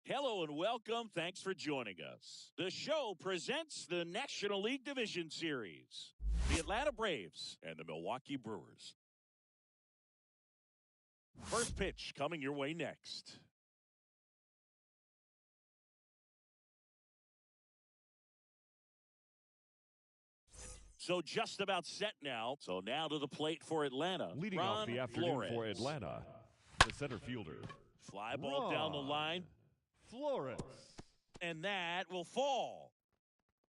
Hello and welcome. Thanks for joining us. The show presents the National League Division Series. The Atlanta Braves and the Milwaukee Brewers. First pitch coming your way next. So just about set now. So now to the plate for Atlanta. Leading Ron off the afternoon Flores. for Atlanta, the center fielder. Fly ball down the line. Flores. And that will fall.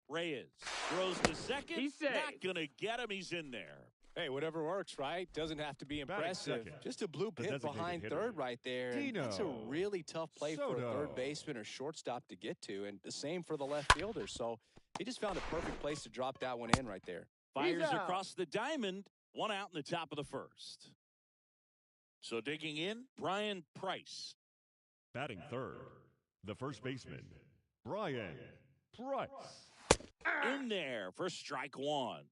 Reyes throws to second. He's safe. Not going to get him. He's in there. Hey, whatever works, right? Doesn't have to be impressive. second. Just a bloop The hit designated behind hitter. third right there. And Dino that's a really tough play for a Soto. third baseman or shortstop to get to, and the same for the left fielder. So he just found a perfect place to drop that one in right there. Fires He's out. across the diamond. One out in the top of the first. So digging in, Brian Price. Batting third, the first baseman, Brian Price. In there for strike one.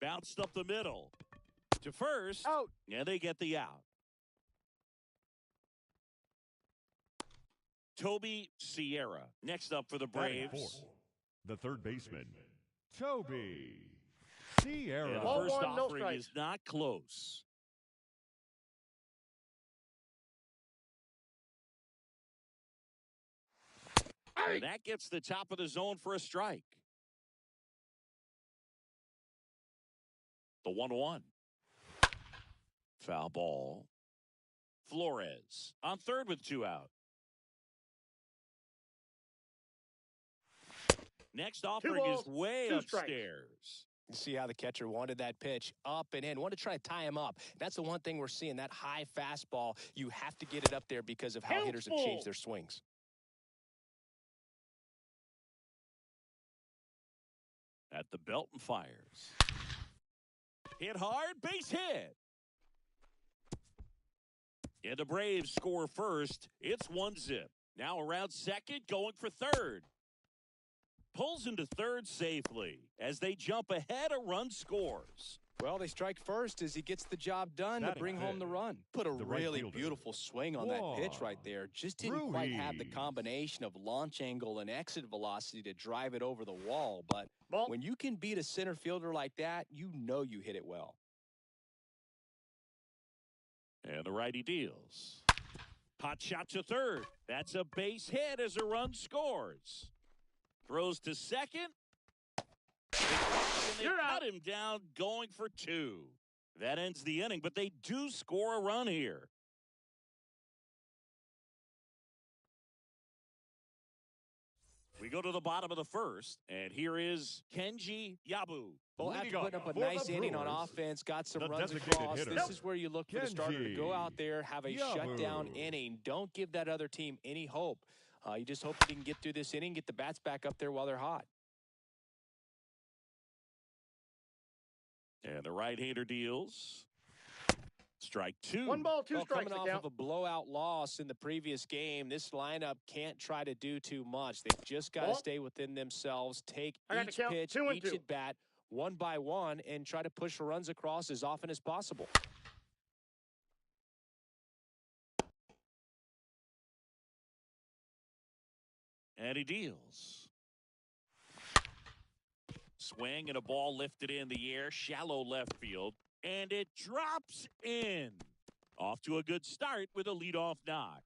Bounced up the middle. To first. Out. And they get the out. Toby Sierra. Next up for the Batting Braves. fourth, the third baseman, Toby And the Sierra. Ball first one, no offering strikes. is not close. And that gets the top of the zone for a strike. The 1-1. Foul ball. Flores on third with two out. Next offering is balls, way two strikes. upstairs. You see how the catcher wanted that pitch up and in, wanted to try to tie him up. That's the one thing we're seeing, that high fastball. You have to get it up there because of how hitters have changed their swings. At the belt and fires. Hit hard, base hit. And the Braves score first. It's 1-0. Now around second, going for third. Pulls into third safely. As they jump ahead, a run scores. Well, they strike first as he gets the job done to Batting bring home the fifth, run. Put a the right really fielder, beautiful swing on that pitch right there. Just didn't quite have the Ruiz. combination of launch angle and exit velocity to drive it over the wall. But Ball. when you can beat a center fielder like that, you know you hit it well. And the righty deals. Hot shot to third. That's a base hit as a run scores. Throws to second. And they You're cut out. him down going for two. That ends the inning, but they do score a run here. We go to the bottom of the first, and here is Kenji Yabu. Well, Leading after putting off up a for nice the inning on Brewers, offense, got some the runs designated across, hitter, this is where you look for the starter to go out there, have a Yabu. shutdown inning. Don't give that other team any hope. You just hope that he can get through this inning, get the bats back up there while they're hot. And the right-hander deals. Strike two. 1 ball, 2 Well, strikes. coming off Count. of a blowout loss in the previous game, this lineup can't try to do too much. They've just got to Ball. stay within themselves, take I got each to count. pitch, 2 and each 2. at bat, one by one, and try to push runs across as often as possible. And he deals. Swing and a ball lifted in the air, shallow left field, and it drops in. Off to a good start with a leadoff knock.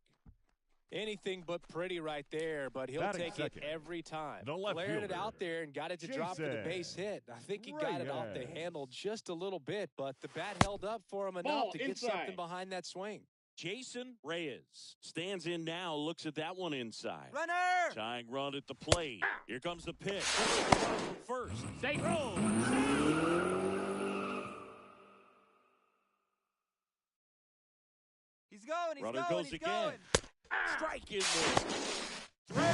Anything but pretty right there, but he'll Batting take second, it every time. the left Flared it fielder, out there and got it to drop for the Jason base hit. I think he got it off the Reyes. handle just a little bit, but the bat held up for him enough Ball to get inside. something behind that swing. Jason Reyes stands in now, looks at that one inside. Runner! Tying run at the plate. Here comes the pitch. First. Safe. He's going, he's Runner going, goes he's again. going. Strike in there.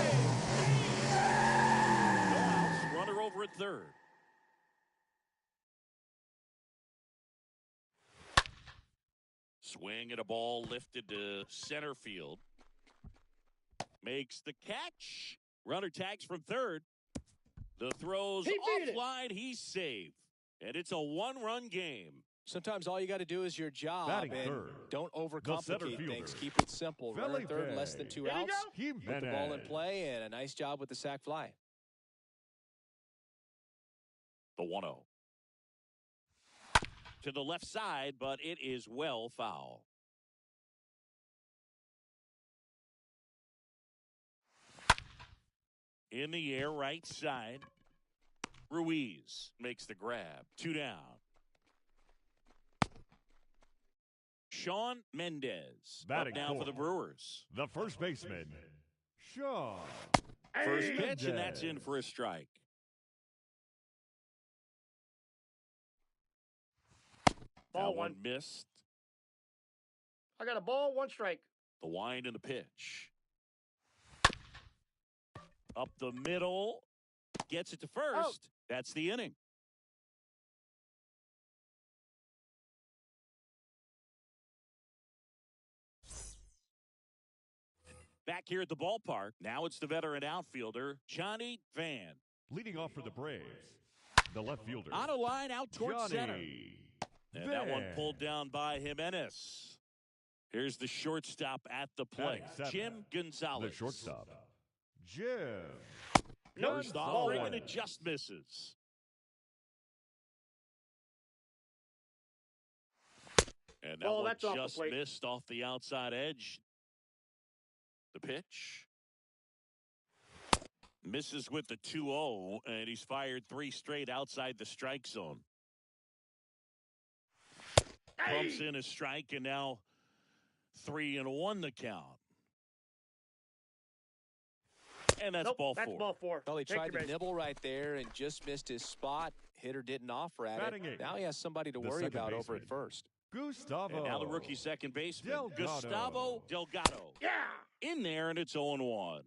No outs. Runner over at third. Swing and a ball lifted to center field. Makes the catch. Runner tags from third. The throw's He beat it. offline. He's safe. And it's a one-run game. Sometimes all you got to do is your job, Batting and third, don't overcomplicate things. Keep it simple. Runner third, less than 2 outs. Put the ball in play, and a nice job with the sac fly. The 1-0. To the left side, but it is well foul. In the air, right side. Ruiz makes the grab. 2 down. Sean Mendez batting up now for the Brewers. The first baseman, Sean. First pitch, and that's in for a strike. Ball that one missed. I got a ball, 1 strike. The wind and the pitch. Up the middle. Gets it to first. Out. That's the inning. Back here at the ballpark, now it's the veteran outfielder, Johnny Van. Leading off for the Braves, the left fielder. On a line out towards Johnny center. And that one pulled down by Jimenez. Here's the shortstop at the plate, Jim Gonzalez. The shortstop, Jim. First offering, and it just misses. And that one just missed off the outside edge. The pitch. Misses with the 2-0, and he's fired 3 straight outside the strike zone. Pumps in a strike, and now 3-1 the count. And that's ball 4. That's ball 4. Well, he tried to nibble right there and just missed his spot. Hitter didn't offer at it. Now he has somebody to worry about over at first. Gustavo. And now the rookie second baseman, Delgado. Gustavo Delgado. Yeah. In there, and it's 0-1.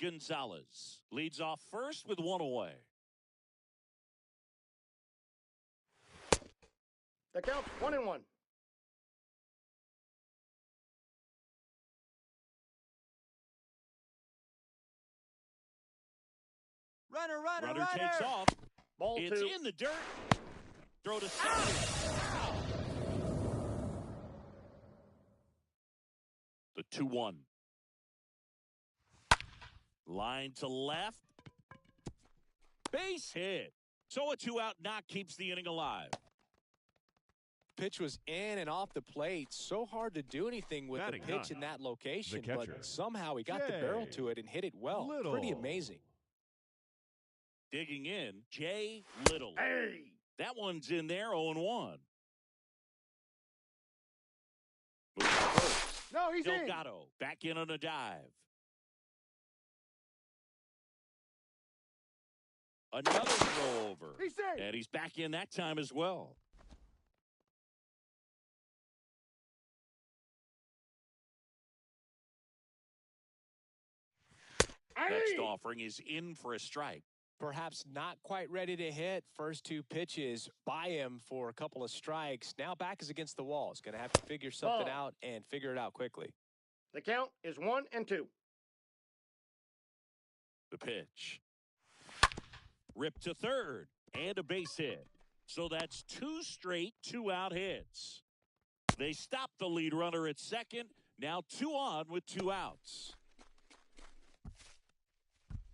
Gonzalez leads off first with 1 away. The count's 1-1. Runner takes off. Ball It's 2. in the dirt. Throw to second. The 2-1. Line to left. Base hit. So a 2-out knock keeps the inning alive. Pitch was in and off the plate. So hard to do anything with the pitch in that location, but somehow he got the barrel to it and hit it well. Pretty amazing. Digging in, Jay Little. Hey. That one's in there, 0-1. No, he's Delgado back in on a dive. Another throw over. He's safe. And he's back in that time as well. Next offering is in for a strike. Perhaps not quite ready to hit. First 2 pitches by him for a couple of strikes. Now back is against the wall. He's going to have to figure something out and figure it out quickly. The count is 1-2. The pitch. Ripped to third and a base hit. So that's 2 straight 2-out hits. They stop the lead runner at second. Now 2 on with 2 outs.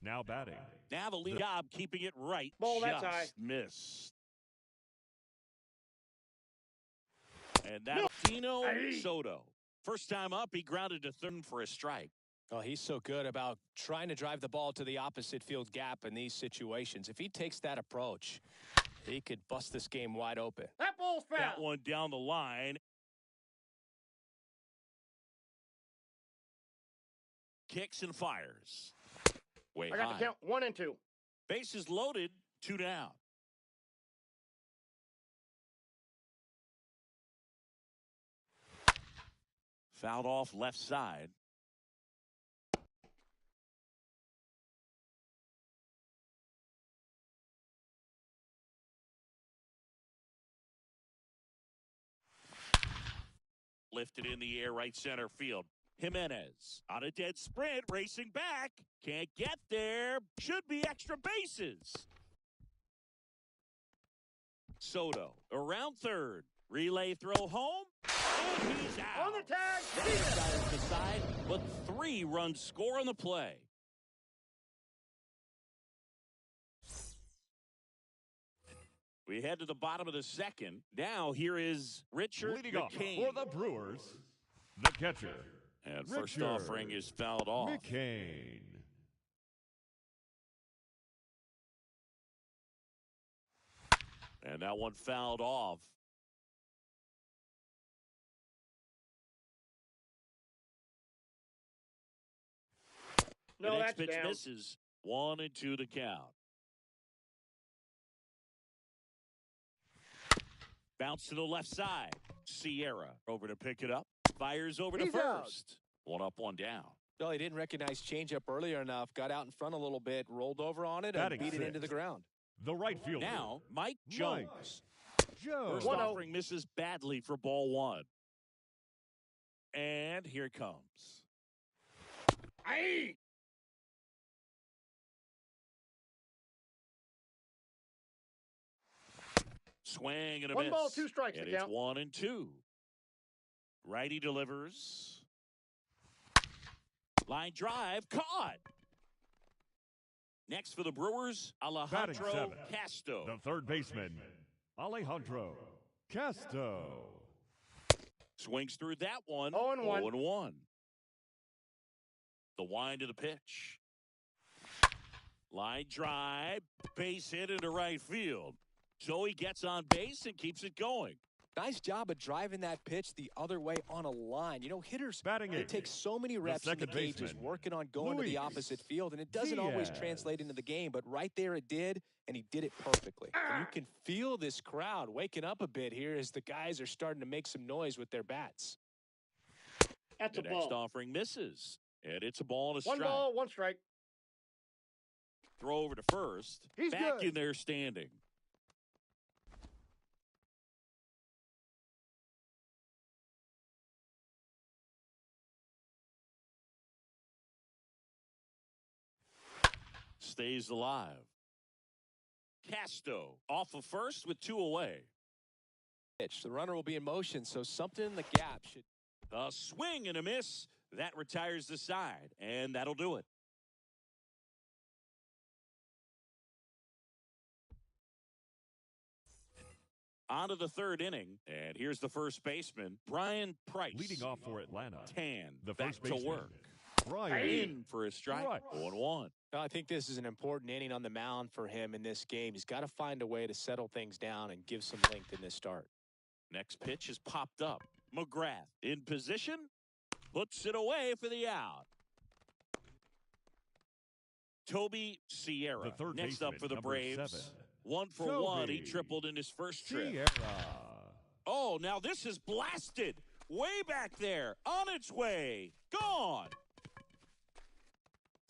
Now batting. Now the lead job keeping it right. Ball, just that's high. missed. And that's Tino Soto. First time up, he grounded to third for a strike. Oh, he's so good about trying to drive the ball to the opposite field gap in these situations. If he takes that approach, he could bust this game wide open. That ball's foul. That one down the line. Kicks and fires. Way I got high. the count 1-2. Bases loaded, 2 down. Fouled off left side. Lifted in the air, right center field. Jimenez on a dead sprint, racing back. Can't get there. Should be extra bases. Soto around third. Relay throw home. And he's out. On the tag. That got him aside, but 3 runs score on the play. We head to the bottom of the second. Now here is Richard Leading off McCain. for the Brewers, the catcher. And first Richard offering is fouled off. McCain. And that one fouled off. No, the next that's pitch down. misses. 1-2 to count. Bounce to the left side. Sierra over to pick it up. Fires over to He's out. first. 1 up, 1 down. Well, he didn't recognize changeup earlier enough. Got out in front a little bit, rolled over on it, and Batting beat it into sixth. the ground. The right fielder. Now, Mike Mike Jones. Jones. First 1-0. offering misses badly for ball 1. And here it comes. Aye. Swing and a 1 miss. ball, 2 strikes And to it's count. 1-2. Righty delivers. Line drive caught. Next for the Brewers, Batting Alejandro seventh. Castro. The third baseman, Alejandro Castro. Swings through that one. 0-1. 0-1. The wind to the pitch. Line drive, base hit into right field. So he gets on base and keeps it going. Nice job of driving that pitch the other way on a line. You know, hitters, Batting they eighth. take so many reps in the second cages baseman, working on going to Luis the opposite field, and it doesn't always Diaz. translate into the game, but right there it did, and he did it perfectly. And you can feel this crowd waking up a bit here as the guys are starting to make some noise with their bats. That's The a next ball. offering misses. And it's a ball and a 1 strike. ball, 1 strike. Throw over to first. He's Back good. in there standing. Stays alive. Castro off of first with 2 away. Pitch. The runner will be in motion, so something in the gap should. A swing and a miss. That retires the side, and that'll do it. On to the third inning, and here's the first baseman, Brian Price. Leading off for Atlanta, Tan, the back first to baseman, work. Brian In for a strike, Price. 0-1. I think this is an important inning on the mound for him in this game. He's got to find a way to settle things down and give some length in this start. Next pitch is popped up. McGrath in position, puts it away for the out. Toby Sierra The third next up baseman, for the number Braves. 7. 1 for Toby 1. He tripled in his first trip. Sierra. Oh, now this is blasted. Way back there. On its way. Gone.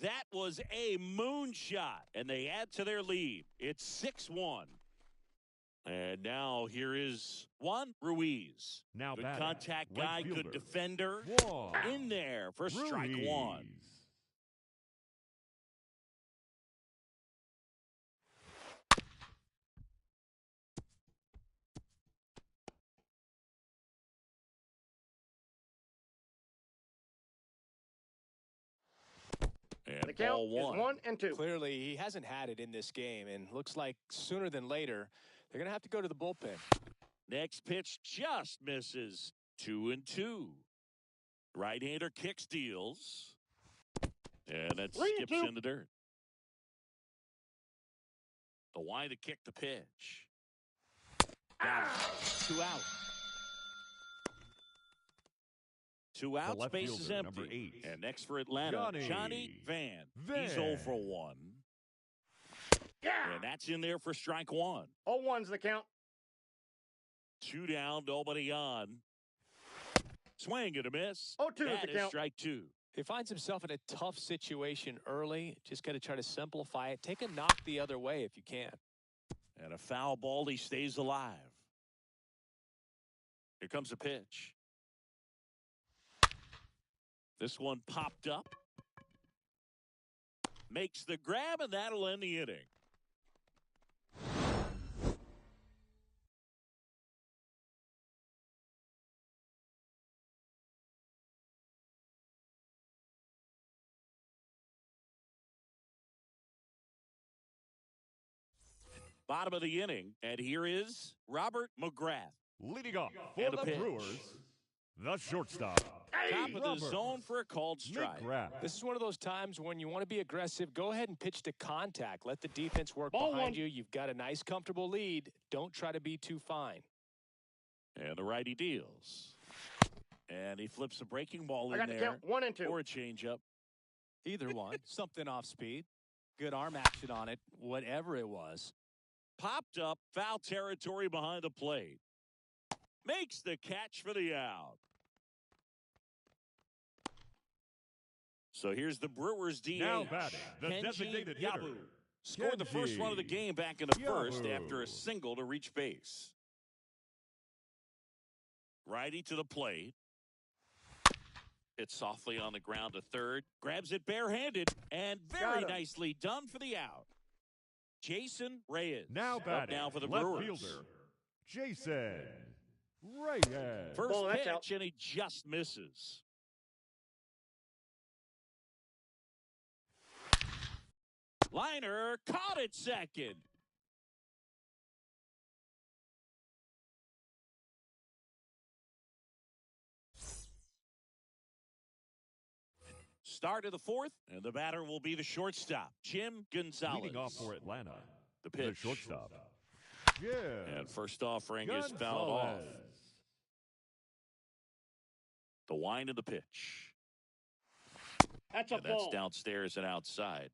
That was a moonshot. And they add to their lead. It's 6-1. And now here is Juan Ruiz. Now Good batting, contact right guy, fielder, good defender. Juan In there for strike Ruiz. 1. And The count ball is 1-2. Clearly, he hasn't had it in this game, and looks like sooner than later, they're going to have to go to the bullpen. Next pitch just misses. 2-2. Right-hander kick steals. And that 3-2. skips in the dirt. The wind to kick the pitch. Got it. 2 out. 2 outs, left bases fielder, number empty. 8. And next for Atlanta, Johnny Van. He's 0 for 1. Yeah. And that's in there for strike 1. 0-1's the count. 2 down, nobody on. Swing and a miss. 0-2 is That the is count. strike 2. He finds himself in a tough situation early. Just got to try to simplify it. Take a knock the other way if you can. And a foul ball, he stays alive. Here comes a pitch. This one popped up. Makes the grab, and that'll end the inning. Bottom of the inning, and here is Robert McGrath. Leading off for And a the pitch. Brewers, the shortstop. Top of the Robert zone for a called strike. McGrath. This is one of those times when you want to be aggressive. Go ahead and pitch to contact. Let the defense work Ball behind one. you. You've got a nice, comfortable lead. Don't try to be too fine. And the righty deals. And he flips a breaking ball I in got to there. count 1 and 2. Or a changeup. Either one. Something off speed. Good arm action on it, whatever it was. Popped up, foul territory behind the plate. Makes the catch for the out. So here's the Brewers DH. Now batting, the Kenji designated hitter. Yabu. Scored the first run of the game back in the first after a single to reach base. Righty to the plate. Hits softly on the ground to third. Grabs it barehanded. And very Got him. nicely done for the out. Jason Reyes. Now Up batting, now for the left Brewers. fielder, Jason Reyes. First Ball, that's pitch, out. and he just misses. Liner caught it second. Start of the fourth, and the batter will be the shortstop, Jim Gonzalez. Leading off for Atlanta, The the pitch. shortstop, Jim And first offering is fouled off. Gonzalez. The wind of the pitch. That's a And that's ball. downstairs and outside.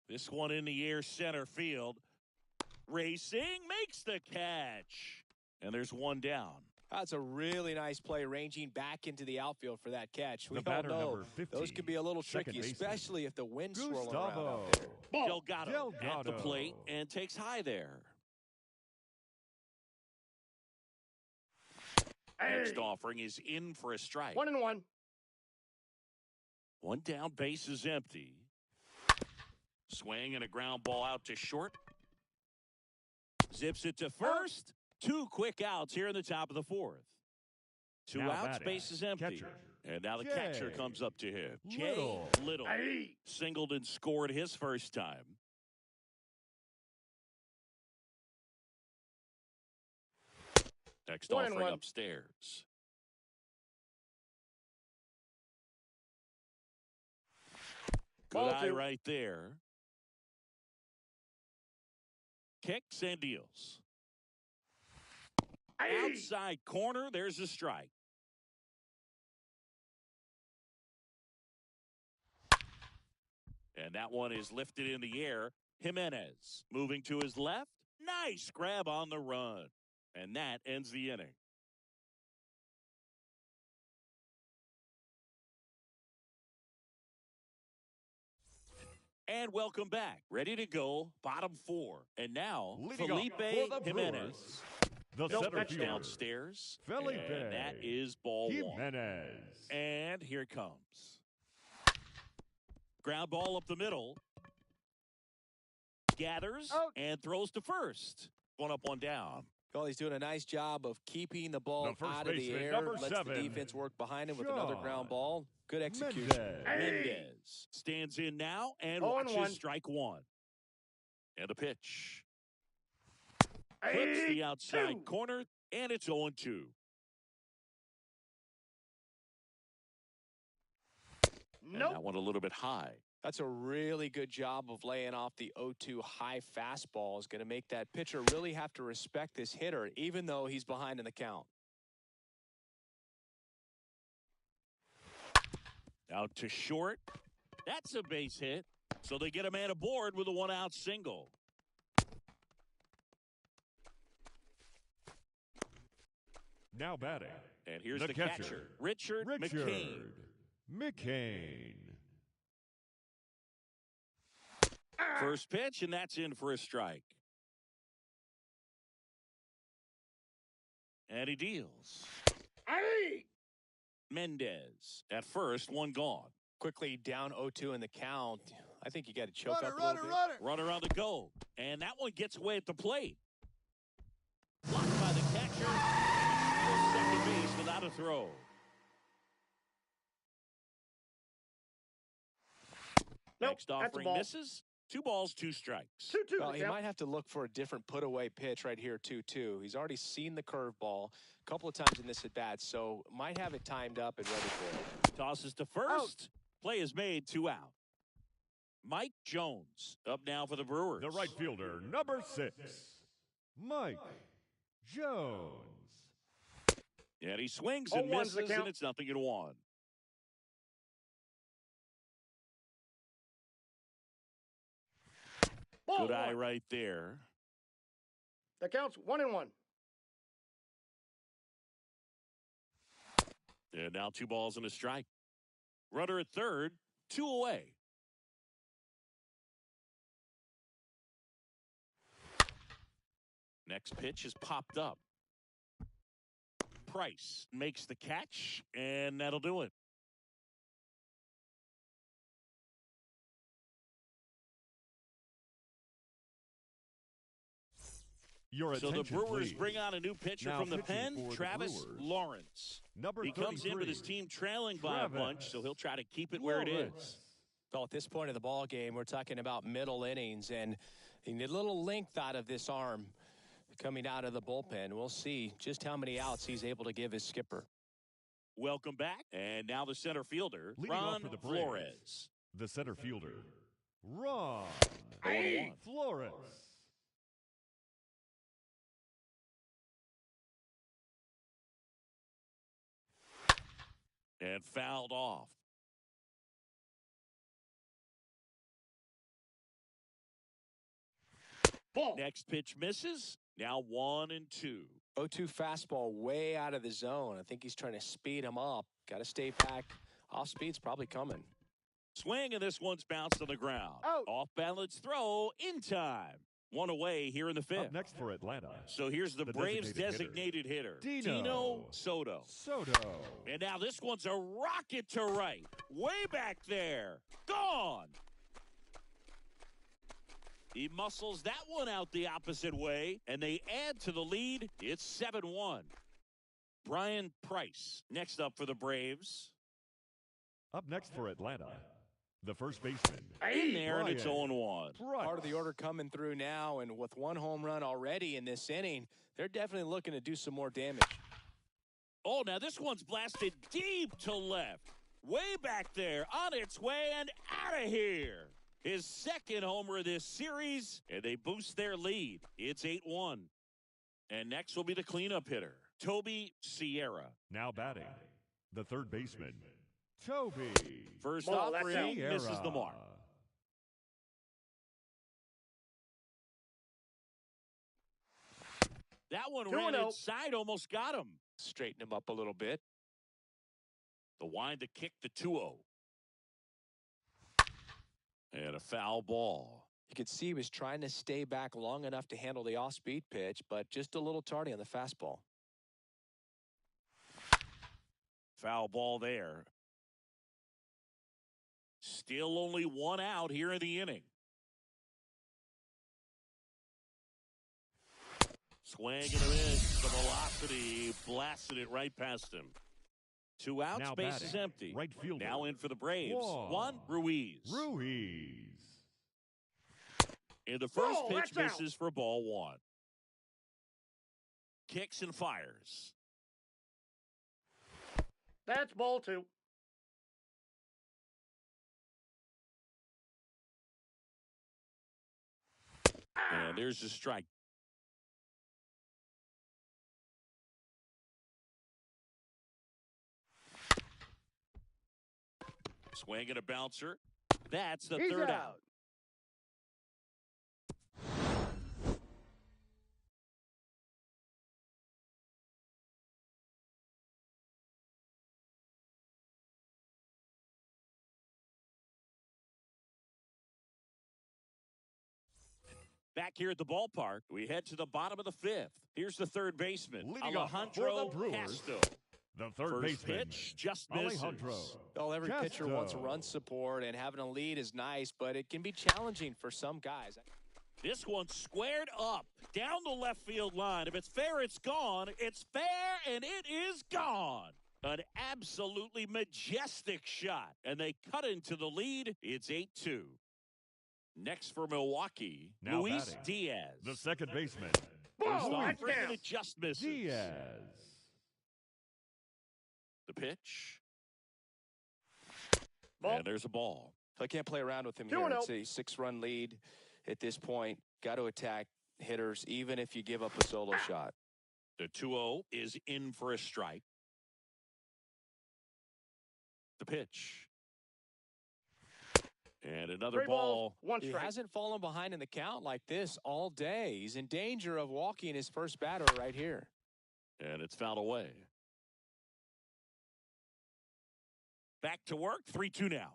This one in the air, center field. Racing, makes the catch. And there's one down. That's a really nice play, ranging back into the outfield for that catch. We The all batter, know number 15, those can be a little second tricky, baseman, especially if the wind's swirling around Gustavo. out there. Ball. Delgado at the Delgado. plate and takes high there. Next Hey. offering is in for a strike. 1 and 1. One down, base is empty. Swing and a ground ball out to short. Zips it to first. 2 quick outs here in the top of the fourth. 2 Now outs, batting, base is empty. catcher, And now the Jay catcher comes up to him. Jay Little. Little. Hey. Singled and scored his first time. Next 1 and offering 1. upstairs. Good Ball eye 2. right there. Kicks and deals. Hey. Outside corner, there's a strike. And that one is lifted in the air. Jimenez moving to his left. Nice grab on the run. And that ends the inning. And welcome back. Ready to go. Bottom 4. And now, Leading off Felipe for the Jimenez. Brewers, the No, center that's fielder, Downstairs. Felipe And that is ball 1. Jimenez. And here it comes. Ground ball up the middle. Gathers Out. and throws to first. 1 up, 1 down. Well, he's doing a nice job of keeping the ball The first out of the baseman, air. number Lets 7, the defense work behind him with another Sean ground ball. Good execution. Mendez. Mendez stands in now and 0 and watches 1. strike 1. And the pitch. Hey. Clips the outside 2. corner, and it's 0-2. And Nope. that one a little bit high. That's a really good job of laying off the 0-2 high fastball. Is going to make that pitcher really have to respect this hitter, even though he's behind in the count. Out to short. That's a base hit. So they get a man aboard with a 1-out single. Now batting, And here's the the catcher, catcher, Richard McCain. McCain. First pitch, and that's in for a strike. And he deals. Hey. Mendez at first, 1 gone. Quickly down 0-2 in the count. I think you got to choke up a little bit. Runner on the go. And that one gets away at the plate. Blocked by the catcher. And second base without a throw. Nope, Next that's a offering ball. misses. 2 balls, 2 strikes. 2-2. Well, the he count. might have to look for a different put-away pitch right here, 2-2. He's already seen the curveball a couple of times in this at-bat, so might have it timed up and ready for it. Tosses to first. Play is made, 2 out. Mike Jones up now for the Brewers. The right fielder, number 6, Mike Jones. And he swings and 0-1's the misses, count. and it's 0-1. Ball Good eye one. right there. The count's 1-1. And now 2 balls and a strike. Runner at third, 2 away. Next pitch is popped up. Price makes the catch, and that'll do it. Your So the attention, Brewers please. bring on a new pitcher Now from the pitching pen, for the Travis Brewers, Lawrence. Number He comes in with 33, his team trailing by a bunch, so he'll try to keep it where it is. Well, at this point of the ball game, we're talking about middle innings, and you need a little length out of this arm coming out of the bullpen. We'll see just how many outs he's able to give his skipper. Welcome back, and now the center fielder, Leading off Ron for the Braves. Flores. the center fielder, Ron 0-1. Flores. And fouled off. Ball. Next pitch misses. Now 1-2. 0-2 fastball way out of the zone. I think he's trying to speed him up. Got to stay back. Off speed's probably coming. Swing, and this one's bounced on the ground. Out. Off balance throw in time. 1 away here in the Up fifth. next for Atlanta, So here's the Braves' designated hitter, Dino Soto. Soto. And now this one's a rocket to right. Way back there. Gone. He muscles that one out the opposite way, and they add to the lead. It's 7-1. Brian Price next up for the Braves. Up next for Atlanta, the first baseman, In there, and it's Brian 0-1. Price. Part of the order coming through now, and with 1 home run already in this inning, they're definitely looking to do some more damage. Oh, now this one's blasted deep to left. Way back there, on its way and out of here. His second homer of this series, and they boost their lead. It's 8-1. And next will be the cleanup hitter, Toby Sierra. Now batting, the third baseman, Toby First Ball, that's offering Sierra. misses the mark. That one ran 2-0. inside, almost got him. Straighten him up a little bit. The wind to kick the 2-0. And a foul ball. You could see he was trying to stay back long enough to handle the off-speed pitch, but just a little tardy on the fastball. Foul ball there. Still only 1 out here in the inning. Swing and a miss. The velocity blasted it right past him. 2 outs, Now base batting, is empty. right fielder, Now in for the Braves. Juan Ruiz. Ruiz. In the first Ball, pitch that's out. misses for ball 1. Kicks and fires. That's ball 2. And there's the strike. Swing and a bouncer. That's the He's third out. out. Back here at the ballpark, we head to the bottom of the fifth. Here's the third baseman, Leading off for Alejandro the Brewers, Castro. The third First baseman, pitch just misses. Alejandro. Well, every pitcher wants Castro. run support, and having a lead is nice, but it can be challenging for some guys. This one's squared up down the left field line. If it's fair, it's gone. It's fair, and it is gone. An absolutely majestic shot, and they cut into the lead. It's 8-2. Next for Milwaukee, Now Luis batting, Diaz. the second baseman, Ball, Luis that And it counts. just misses. Diaz. The pitch. Ball. And there's a ball. So I can't play around with him 2-0. here. It's a 6-run lead at this point. Got to attack hitters, even if you give up a solo shot. The 2-0 is in for a strike. The pitch. And another 3 ball. balls, 1 He strike. hasn't fallen behind in the count like this all day. He's in danger of walking his first batter right here. And it's fouled away. Back to work, 3-2 now.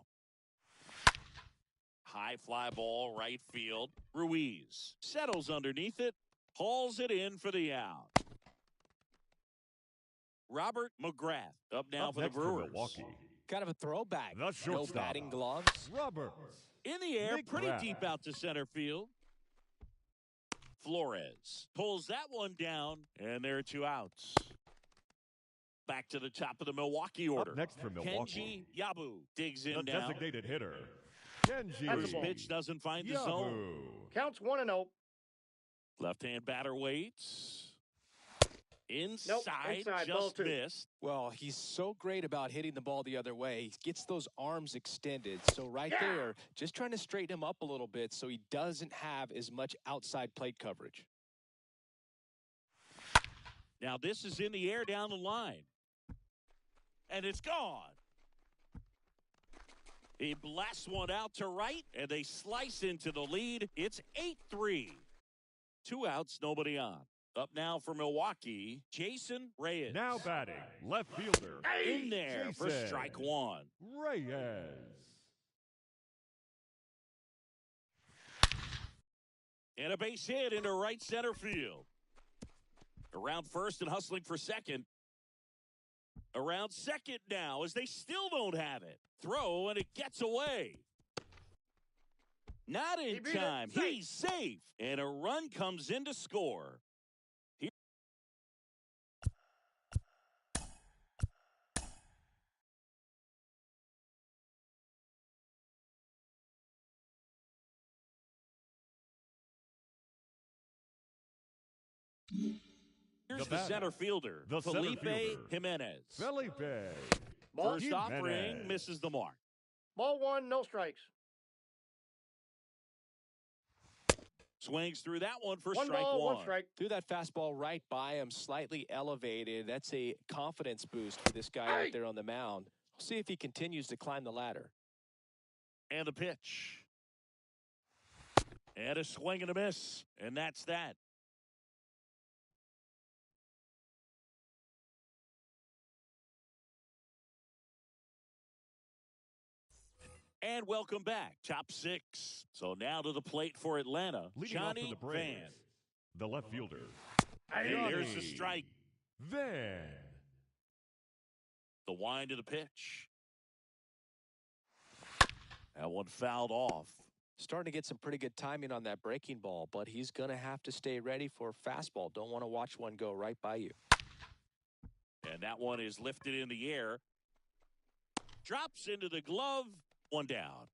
High fly ball, right field. Ruiz settles underneath it, hauls it in for the out. Robert McGrath up now Up for the next Brewers. Milwaukee, Kind of a throwback. the No shortstop, batting gloves. Roberts. In the air, pretty McGrath. deep out to center field. Flores pulls that one down, and there are 2 outs. Back to the top of the Milwaukee order. Up next for Milwaukee, Kenji Yabu digs in the now. designated hitter, Kenji That's a First ball. pitch doesn't find the zone. Yabu. Counts 1-0. Left-hand batter waits. Inside, Inside, ball just 2. missed. Well, he's so great about hitting the ball the other way. He gets those arms extended. So right Yeah. there, just trying to straighten him up a little bit so he doesn't have as much outside plate coverage. Now this is in the air down the line. And it's gone. He blasts one out to right, and they slice into the lead. It's 8-3. 2 outs, nobody on. Up now for Milwaukee, Jason Reyes. Now batting, left fielder, in there for Jason strike 1. Reyes. And a base hit into right center field. Around first and hustling for second. Around second now as they still don't have it. Throw, and it gets away. Not in beat it. time. Safe. He's safe. And a run comes in to score. Here's the batter, center fielder, the center Felipe fielder, Jimenez. Felipe. Ball. First Jimenez. offering misses the mark. Ball 1, no strikes. Swings through that one for 1 strike ball, 1. 1 strike. Threw that fastball right by him, slightly elevated. That's a confidence boost for this guy out there on the mound. We'll see if he continues to climb the ladder. And the pitch. And a swing and a miss. And that's that. And welcome back. Top 6. So now to the plate for Atlanta. Leading off for Johnny the Braves, Van. the left fielder, And there's the Johnny strike. Van. The wind of the pitch. That one fouled off. Starting to get some pretty good timing on that breaking ball, but he's going to have to stay ready for a fastball. Don't want to watch one go right by you. And that one is lifted in the air. Drops into the glove. 1 down.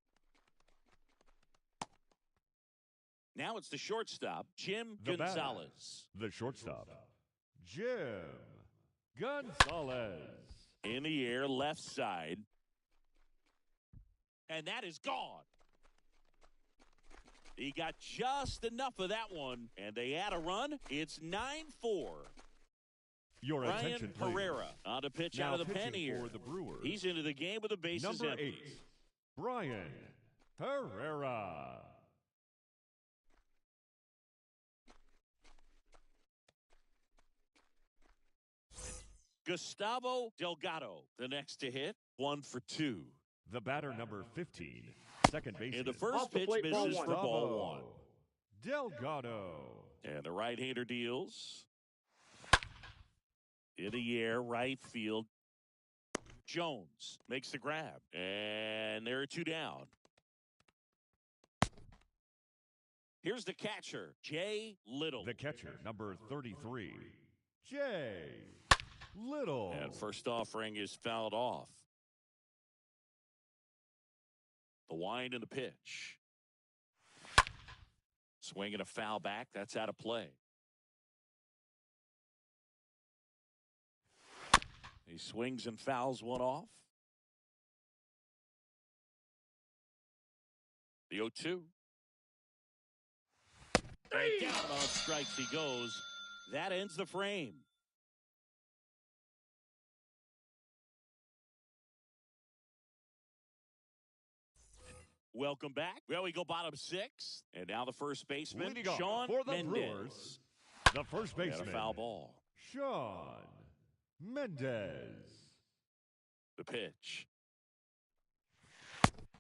Now it's the shortstop, Jim The batter, Gonzalez. the shortstop, Jim Gonzalez. In the air, left side. And that is gone. He got just enough of that one, and they add a run. It's 9-4. Your Ryan attention, please. Pereira on the pitch Now out of the pitching pen here. for the Brewers, He's into the game with the bases number empty. 8, Brian Pereira. Gustavo Delgado, the next to hit. 1 for 2. The batter, number 15, second baseman, And the first Off the pitch plate, ball misses one. for ball 1. Delgado. And the right-hander deals. In the air, right field. Jones makes the grab. And there are 2 down. Here's the catcher, Jay Little. The catcher, number 33, Jay Little. And first offering is fouled off. The wind and the pitch. Swing and a foul back. That's out of play. He swings and fouls one off. The 0-2. And down on strikes he goes. That ends the frame. Welcome back. Well, we go bottom six. And now the first baseman, Leading off Sean for the Mendez. Brewers, the first And baseman, a foul ball. Sean Mendez. The pitch.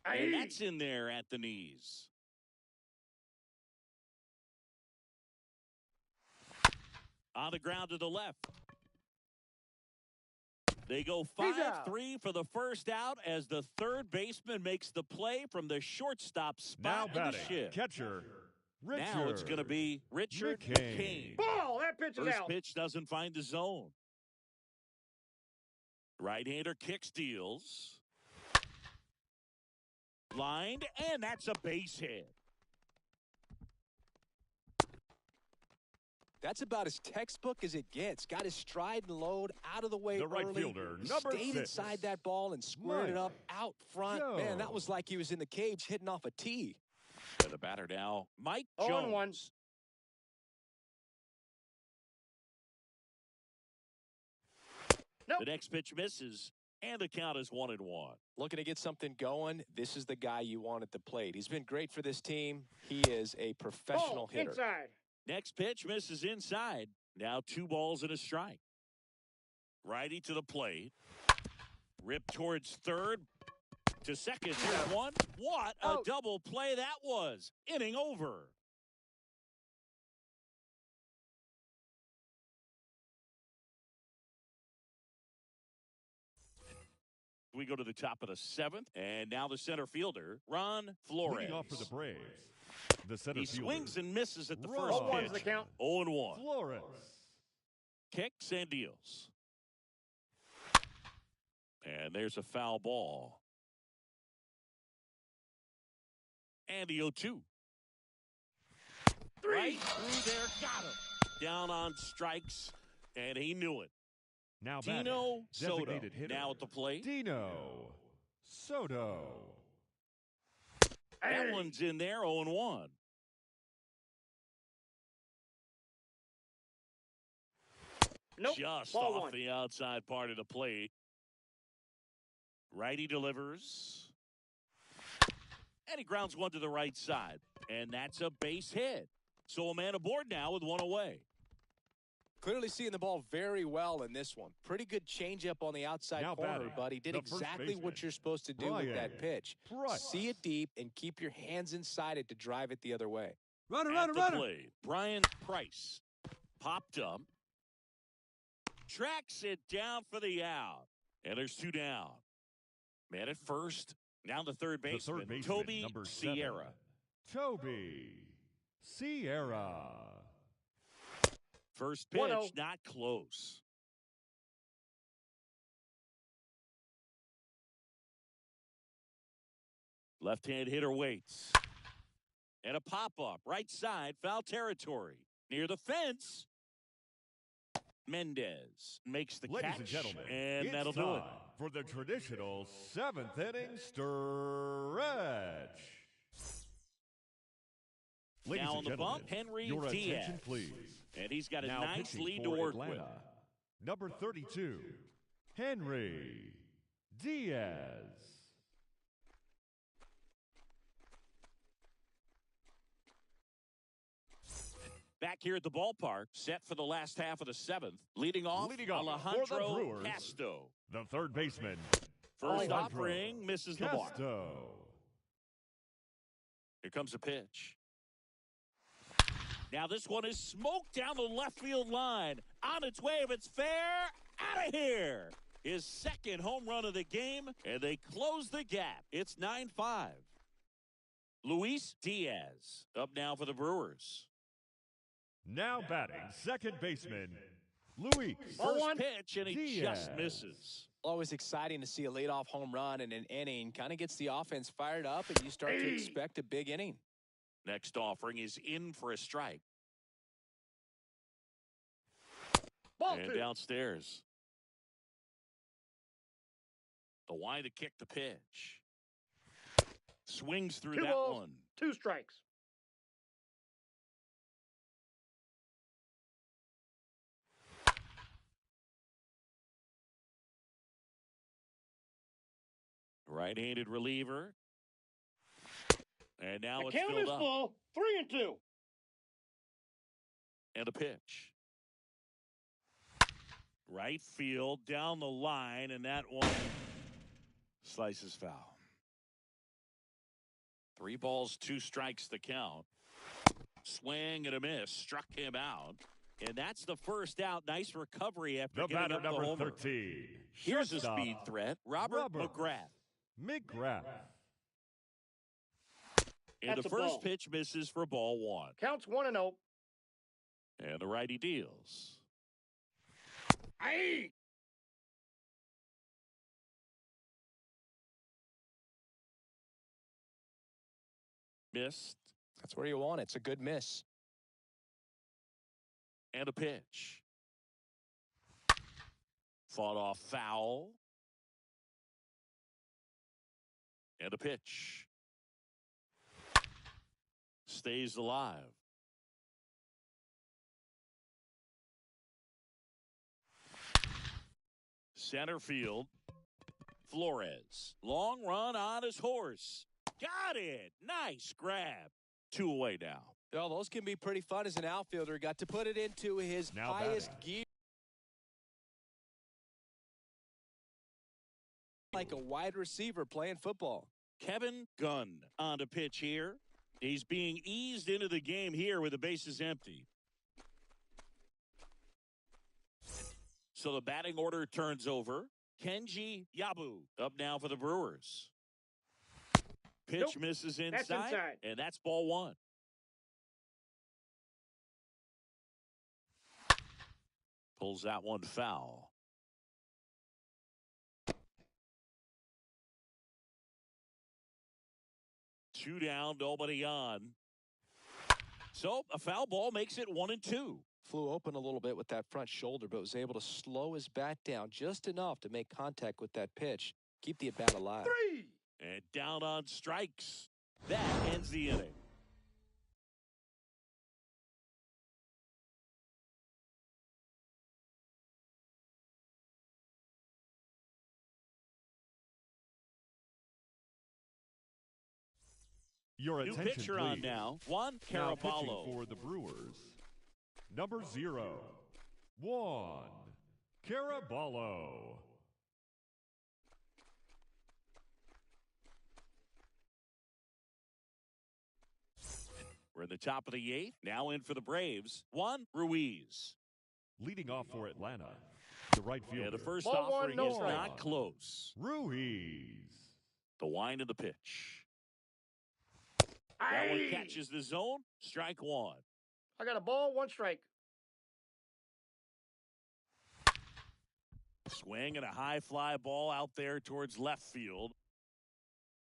And that's in there at the knees. On the ground to the left. They go 5-3 for the first out as the third baseman makes the play from the shortstop Now spot in the batting, shift. catcher, Richard. Now it's going to be Richard McCain. McCain. Ball! That pitch is First out. pitch doesn't find the zone. Right-hander kick steals. Lined, and that's a base hit. That's about as textbook as it gets. Got his stride and load out of the way The right early. fielder, He number stayed 6. inside that ball and squared it up out front. Man, that was like he was in the cage hitting off a tee. And the batter now, Mike 0-1. Jones. Nope. The next pitch misses, and the count is 1-1. Looking to get something going, this is the guy you want at the plate. He's been great for this team. He is a professional Ball hitter. inside. Next pitch misses inside. Now 2 balls and a strike. Righty to the plate. Rip towards third. To second. Here's one. What a double play that was. Inning over. We go to the top of the 7th. And now the center fielder, Ron Flores. Leading off for the Braves, the center He fielder, swings and misses at the Ron first 0-1's pitch. the count. 0-1. Flores. Kicks and deals. And there's a foul ball. And the 0-2. Right through there, got him. Down on strikes, and he knew it. Now Dino batting, Soto designated hitter, now at the plate. Dino Soto. That one's in there, 0-1. Nope. Just Ball off 1. the outside part of the plate. Righty delivers. And he grounds one to the right side. And that's a base hit. So a man aboard now with one away. Clearly seeing the ball very well in this one. Pretty good changeup on the outside Now corner, batting, but he did the first exactly what baseman, you're supposed to do with that pitch. Price. See it deep and keep your hands inside it to drive it the other way. At the plate, Brian Price popped up. Tracks it down for the out. And there's 2 down. Man at first. Now the third baseman, Toby number Sierra. 7, Toby Sierra. First pitch, 1-0. not close. Left-hand hitter waits. And a pop-up, right side, foul territory. Near the fence. Mendez makes the Ladies catch, and gentlemen, and it's that'll time do it. for the traditional 7th inning stretch. Ladies Now and on the gentlemen, bump, Henry your Diaz. attention, please. And he's got a Now nice pitching lead for to work Atlanta, with. number 32, Henry Diaz. Back here at the ballpark, set for the last half of the 7th. Leading off, For the Alejandro Brewers, Castro. the third baseman, First Alejandro offering misses the mark. Castro. Here comes a pitch. Now this one is smoked down the left field line. On its way, if it's fair, out of here. His second home run of the game, and they close the gap. It's 9-5. Luis Diaz up now for the Brewers. Now batting, second baseman, Luis. Ball First one. pitch, and he Diaz. just misses. Always exciting to see a leadoff home run in an inning. Kind of gets the offense fired up, and you start to expect a big inning. Next offering is in for a strike. Ball And two. downstairs. The wide to kick the pitch. Swings through Two that balls. one. 2 strikes. Right-handed reliever. And now The it's count filled is up. full. 3-2. And a pitch. Right field, down the line, and that one slices foul. 3 balls, 2 strikes the count. Swing and a miss. Struck him out. And that's the first out. Nice recovery after The getting batter, up the number homer. 13. Here's a Shortstop, speed threat. Robert McGrath. McGrath. And That's the a first ball. pitch misses for ball 1. Counts 1-0. And the righty deals. Aye. Missed. That's where you want it. It's a good miss. And a pitch. Fought off foul. And a pitch. Stays alive. Center field. Flores. Long run on his horse. Got it. Nice grab. 2 away now. Oh, those can be pretty fun as an outfielder. Got to put it into his Now highest batting. gear. Like a wide receiver playing football. Kevin Gunn on the pitch here. He's being eased into the game here with the bases empty. So the batting order turns over. Kenji Yabu up now for the Brewers. Pitch Nope. misses inside, That's inside. and that's ball 1. Pulls that one foul. Two down, nobody on. So a foul ball makes it 1-2. Flew open a little bit with that front shoulder, but was able to slow his bat down just enough to make contact with that pitch. Keep the at-bat alive. 3. And down on strikes. That ends the inning. Your New attention, pitcher please. on now. Juan Now pitching Caraballo. for the Brewers. Number 0. Juan Caraballo. We're in the top of the 8th. Now in for the Braves. Juan Ruiz. Leading off for Atlanta, the right fielder. And the first Ball 1, offering no is strike. not close. Ruiz. The wind of the pitch. That one Aye. catches the zone. Strike 1. I got a ball, 1 strike. Swing and a high fly ball out there towards left field.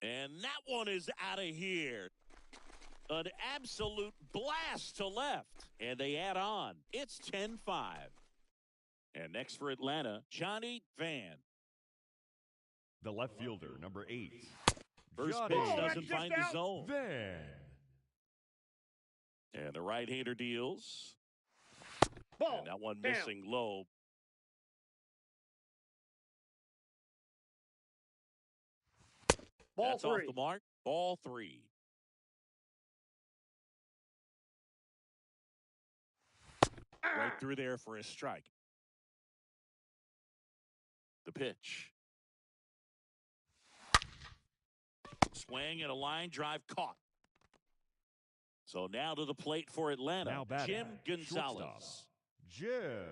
And that one is out of here. An absolute blast to left. And they add on. It's 10-5. And next for Atlanta, Johnny Van. The left fielder, number 8. First Johnny pitch Oh, that's doesn't just find the out. zone. Van. And the right-hander deals. Ball. And that one down. missing low. Ball That's 3. off the mark. Ball 3. Right through there for a strike. The pitch. Swing and a line drive caught. So now to the plate for Atlanta. Now batting, Jim Gonzalez. shortstop,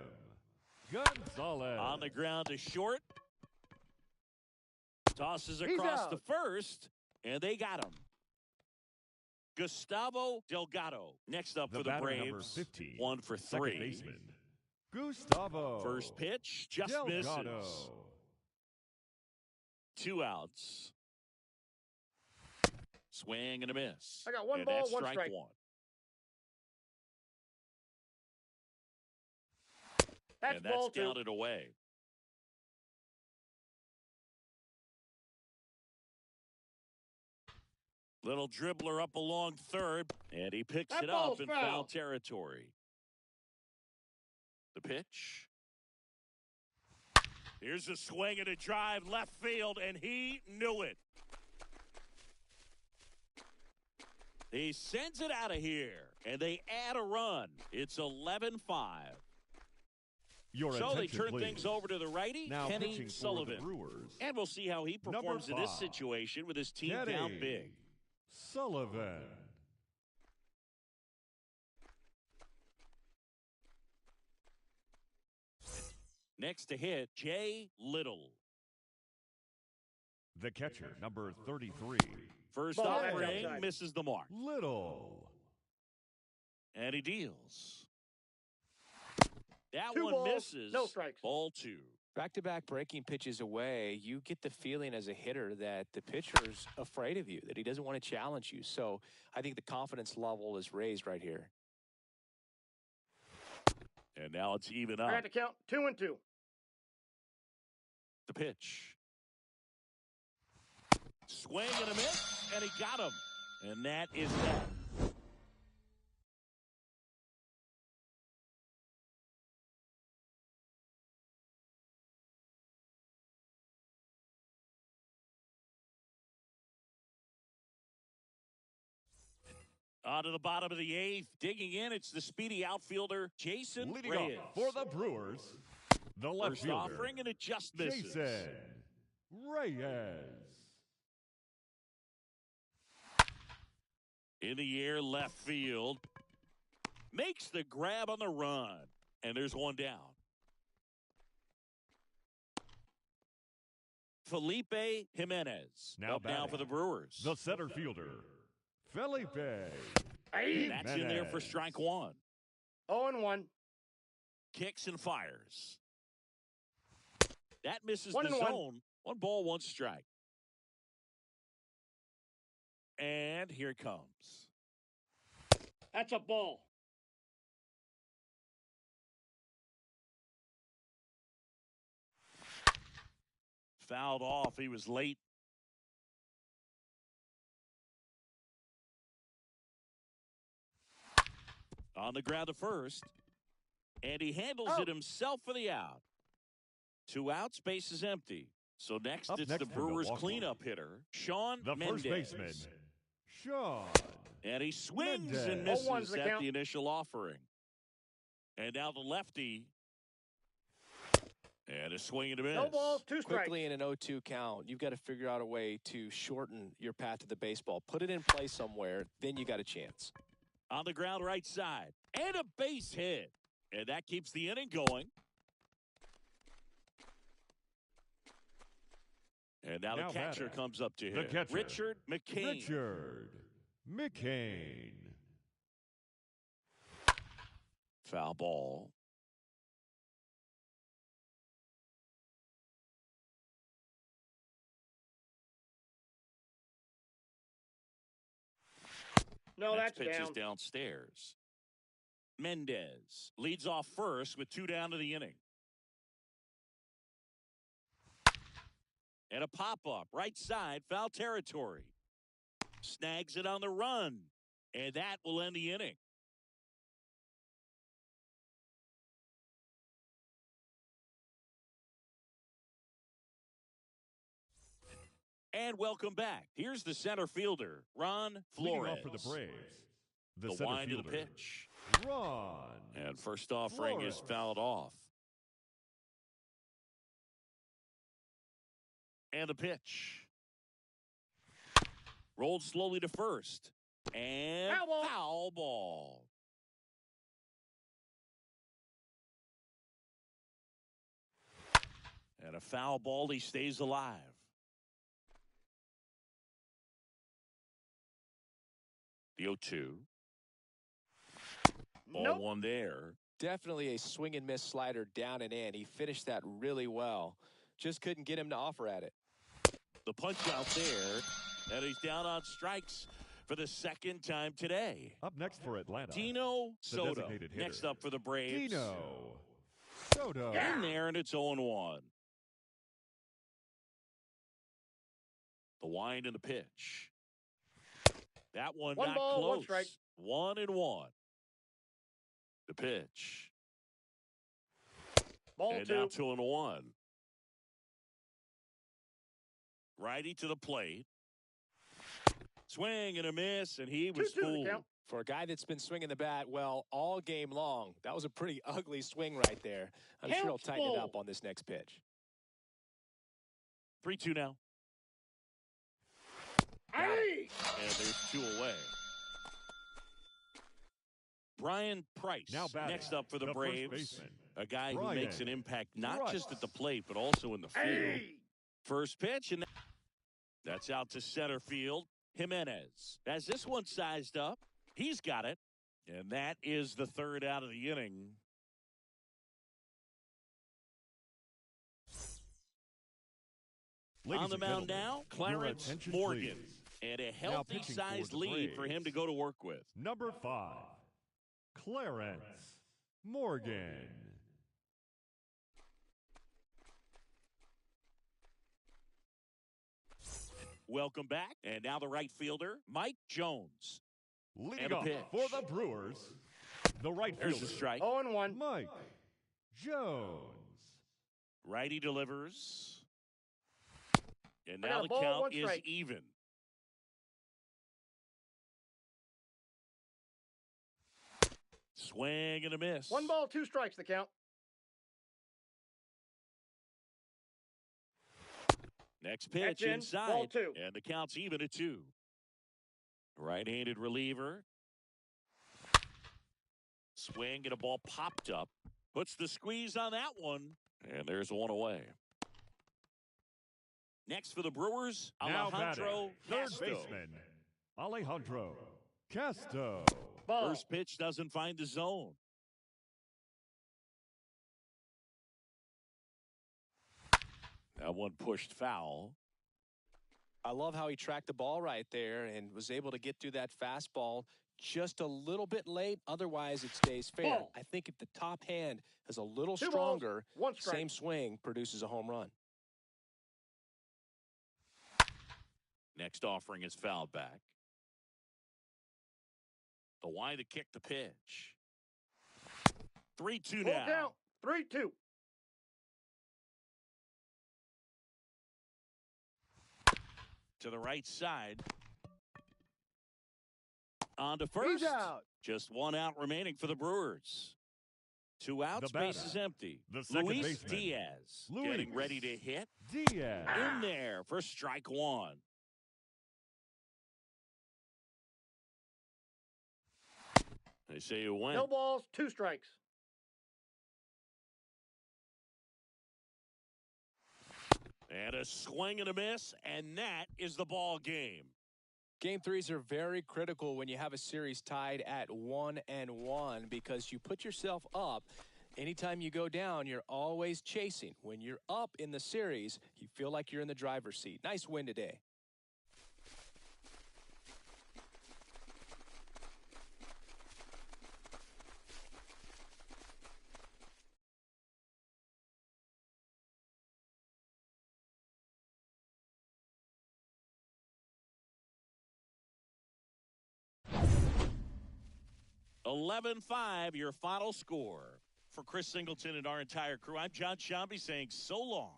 Jim Gonzalez. On the ground to short. Tosses He's across the out. first, and they got him. Gustavo Delgado. Next up The for the batter, number Braves. 15, 1 for second 3. baseman, Gustavo. First pitch just Delgado. misses. 2 outs. Swing and a miss. I got one And ball, that's one strike strike. 1. That's And ball that's 2. counted away. Little dribbler up along third, and he picks That it up ball's in foul. foul territory. The pitch. Here's a swing and a drive left field, and he knew it. He sends it out of here, and they add a run. It's 11-5. Your So they attention, turn please. things over to the righty, Now Kenny pitching for Sullivan. the Brewers. And we'll see how he Number performs in this 5, situation with his team Kenny down big. Sullivan. Next to hit, Jay Little. The catcher, number 33. First Ball back offering outside. misses the mark. Little. And he deals. That 2 one balls, misses. no strikes. Ball 2. Back-to-back breaking pitches away, you get the feeling as a hitter that the pitcher's afraid of you, that he doesn't want to challenge you. So I think the confidence level is raised right here. And now it's even I up. got to count 2-2. The pitch. Swing and a miss, and he got him. And that is that. On to the bottom of the 8th. Digging in, it's the speedy outfielder, Jason Leading Reyes. off for the Brewers, the left First fielder, offering, and it just misses. Jason Reyes. In the air, left field. Makes the grab on the run. And there's one down. Felipe Jimenez. Now Up now batting. for the Brewers. The center fielder, Felipe. That's in there for strike 1. 0-1. Kicks and fires. That misses 1-1. the zone. 1 ball, 1 strike. And here it comes. That's a ball. Fouled off. He was late. On the ground to first. And he handles it himself for the out. 2 outs, base is empty. So next, Up it's next the for Brewers Milwaukee, cleanup hitter, Sean the Mendez. first baseman, Sean. And he swings Mendez. and 0-1's misses the at count. the initial offering. And now the lefty. And a swing and a miss. No balls, 2 strikes. Quickly in an 0-2 count, you've got to figure out a way to shorten your path to the baseball. Put it in play somewhere, then you got a chance. On the ground right side. And a base hit. And that keeps the inning going. And now the catcher batting. comes up to The hit. catcher, Richard McCain. Richard McCain. Foul ball. No, Next that's pitch down. is downstairs. Mendez leads off first with 2 down to the inning. And a pop-up, right side, foul territory. Snags it on the run. And that will end the inning. And welcome back. Here's the center fielder, Ron Leading Flores. off for the Braves, the The center wind fielder, of the pitch. Ron. And first offering is Flores. fouled off. And the pitch. Rolled slowly to first. And Foul ball. foul ball. And a foul ball, he stays alive. The 0-2. Ball Nope. 1 there. Definitely a swing and miss slider down and in. He finished that really well. Just couldn't get him to offer at it. The punch out there, and he's down on strikes for the second time today. Up next for Atlanta, Dino the Soto. designated hitter. Next up for the Braves. Dino Soto. In there, and it's 0-1. The wind and the pitch. That one One not ball, close. 1 strike. 1-1. The pitch. Ball And 2. now 2-1. Righty to the plate. Swing and a miss, and he was 2-2 the fooled. count. For a guy that's been swinging the bat, well, all game long, that was a pretty ugly swing right there. I'm sure he'll tighten it up on this next pitch. 3-2 now. Hey! And there's 2 away. Brian Price, Now batting, next up for the first Braves. baseman, A guy who Brian makes an impact not Price. just at the plate, but also in the field. Hey! First pitch, and that's out to center field. Jimenez has this one sized up. He's got it. And that is the third out of the inning. Ladies On the and mound gentlemen, now, your Clarence attention, Morgan. please. And a Now healthy pitching for sized the lead for him to Braves. go to work with. Number 5, Clarence Morgan. Welcome back. And now the right fielder, Mike Jones. Leading And a off pitch. for the Brewers, the right There's fielder, the strike. 0-1. Mike Jones. Righty delivers. And I now got a the ball, count 1 is strike. even. Swing and a miss. 1 ball, 2 strikes the count. Next pitch That's in. inside. Ball 2. And the count's even at 2. Right-handed reliever. Swing and a ball popped up. Puts the squeeze on that one. And there's 1 away. Next for the Brewers, Now Alejandro batting, Castro. third baseman, Alejandro Castro. Ball. First pitch doesn't find the zone. That one pushed foul. I love how he tracked the ball right there and was able to get through that fastball just a little bit late. Otherwise, it stays fair. Ball. I think if the top hand is a little 2 balls, stronger, 1 strike. same swing produces a home run. Next offering is fouled back. The wide to kick the pitch. 3-2 Full now. count. 3-2. To the right side. On to first. He's out. Just 1 out remaining for the Brewers. 2 outs, The base batter, is empty. the second Luis baseman, Diaz Luis getting ready to hit. Diaz. In there for strike 1. They say you win. No balls, 2 strikes. And a swing and a miss, and that is the ball game. Game 3s are very critical when you have a series tied at 1-1 because you put yourself up. Anytime you go down, you're always chasing. When you're up in the series, you feel like you're in the driver's seat. Nice win today. (11-5) your final score. For Chris Singleton and our entire crew, I'm John Shambi saying so long.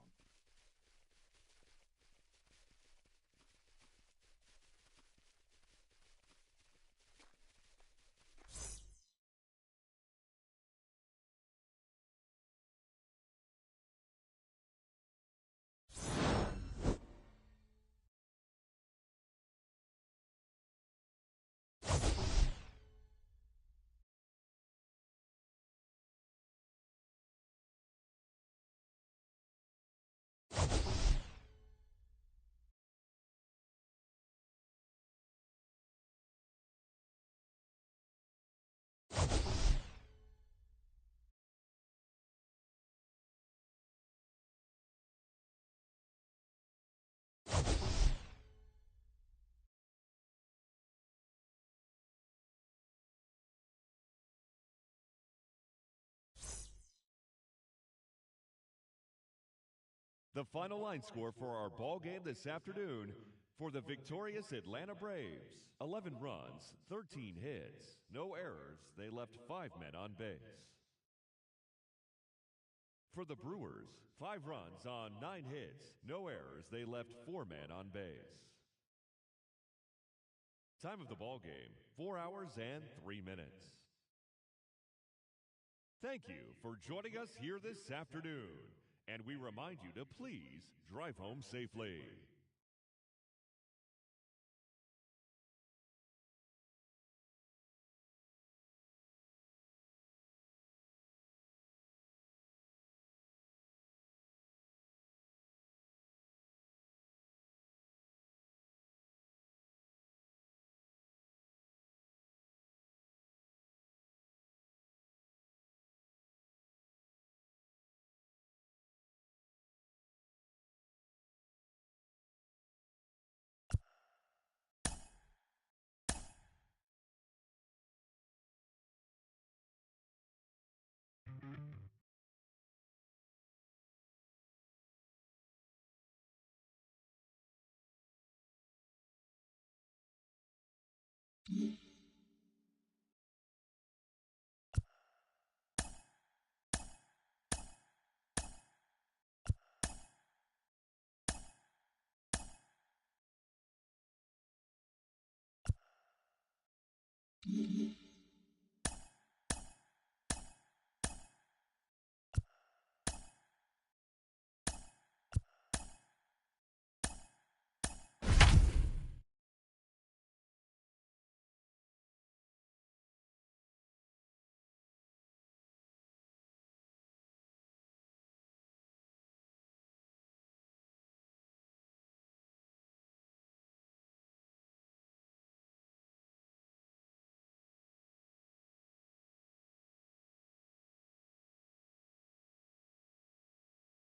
The final line score for our ball game this afternoon for the victorious Atlanta Braves: 11 runs, 13 hits, no errors. They left 5 men on base. For the Brewers, 5 runs on 9 hits, no errors. They left 4 men on base. Time of the ball game, 4 hours and 3 minutes. Thank you for joining us here this afternoon, and we remind you to please drive home safely.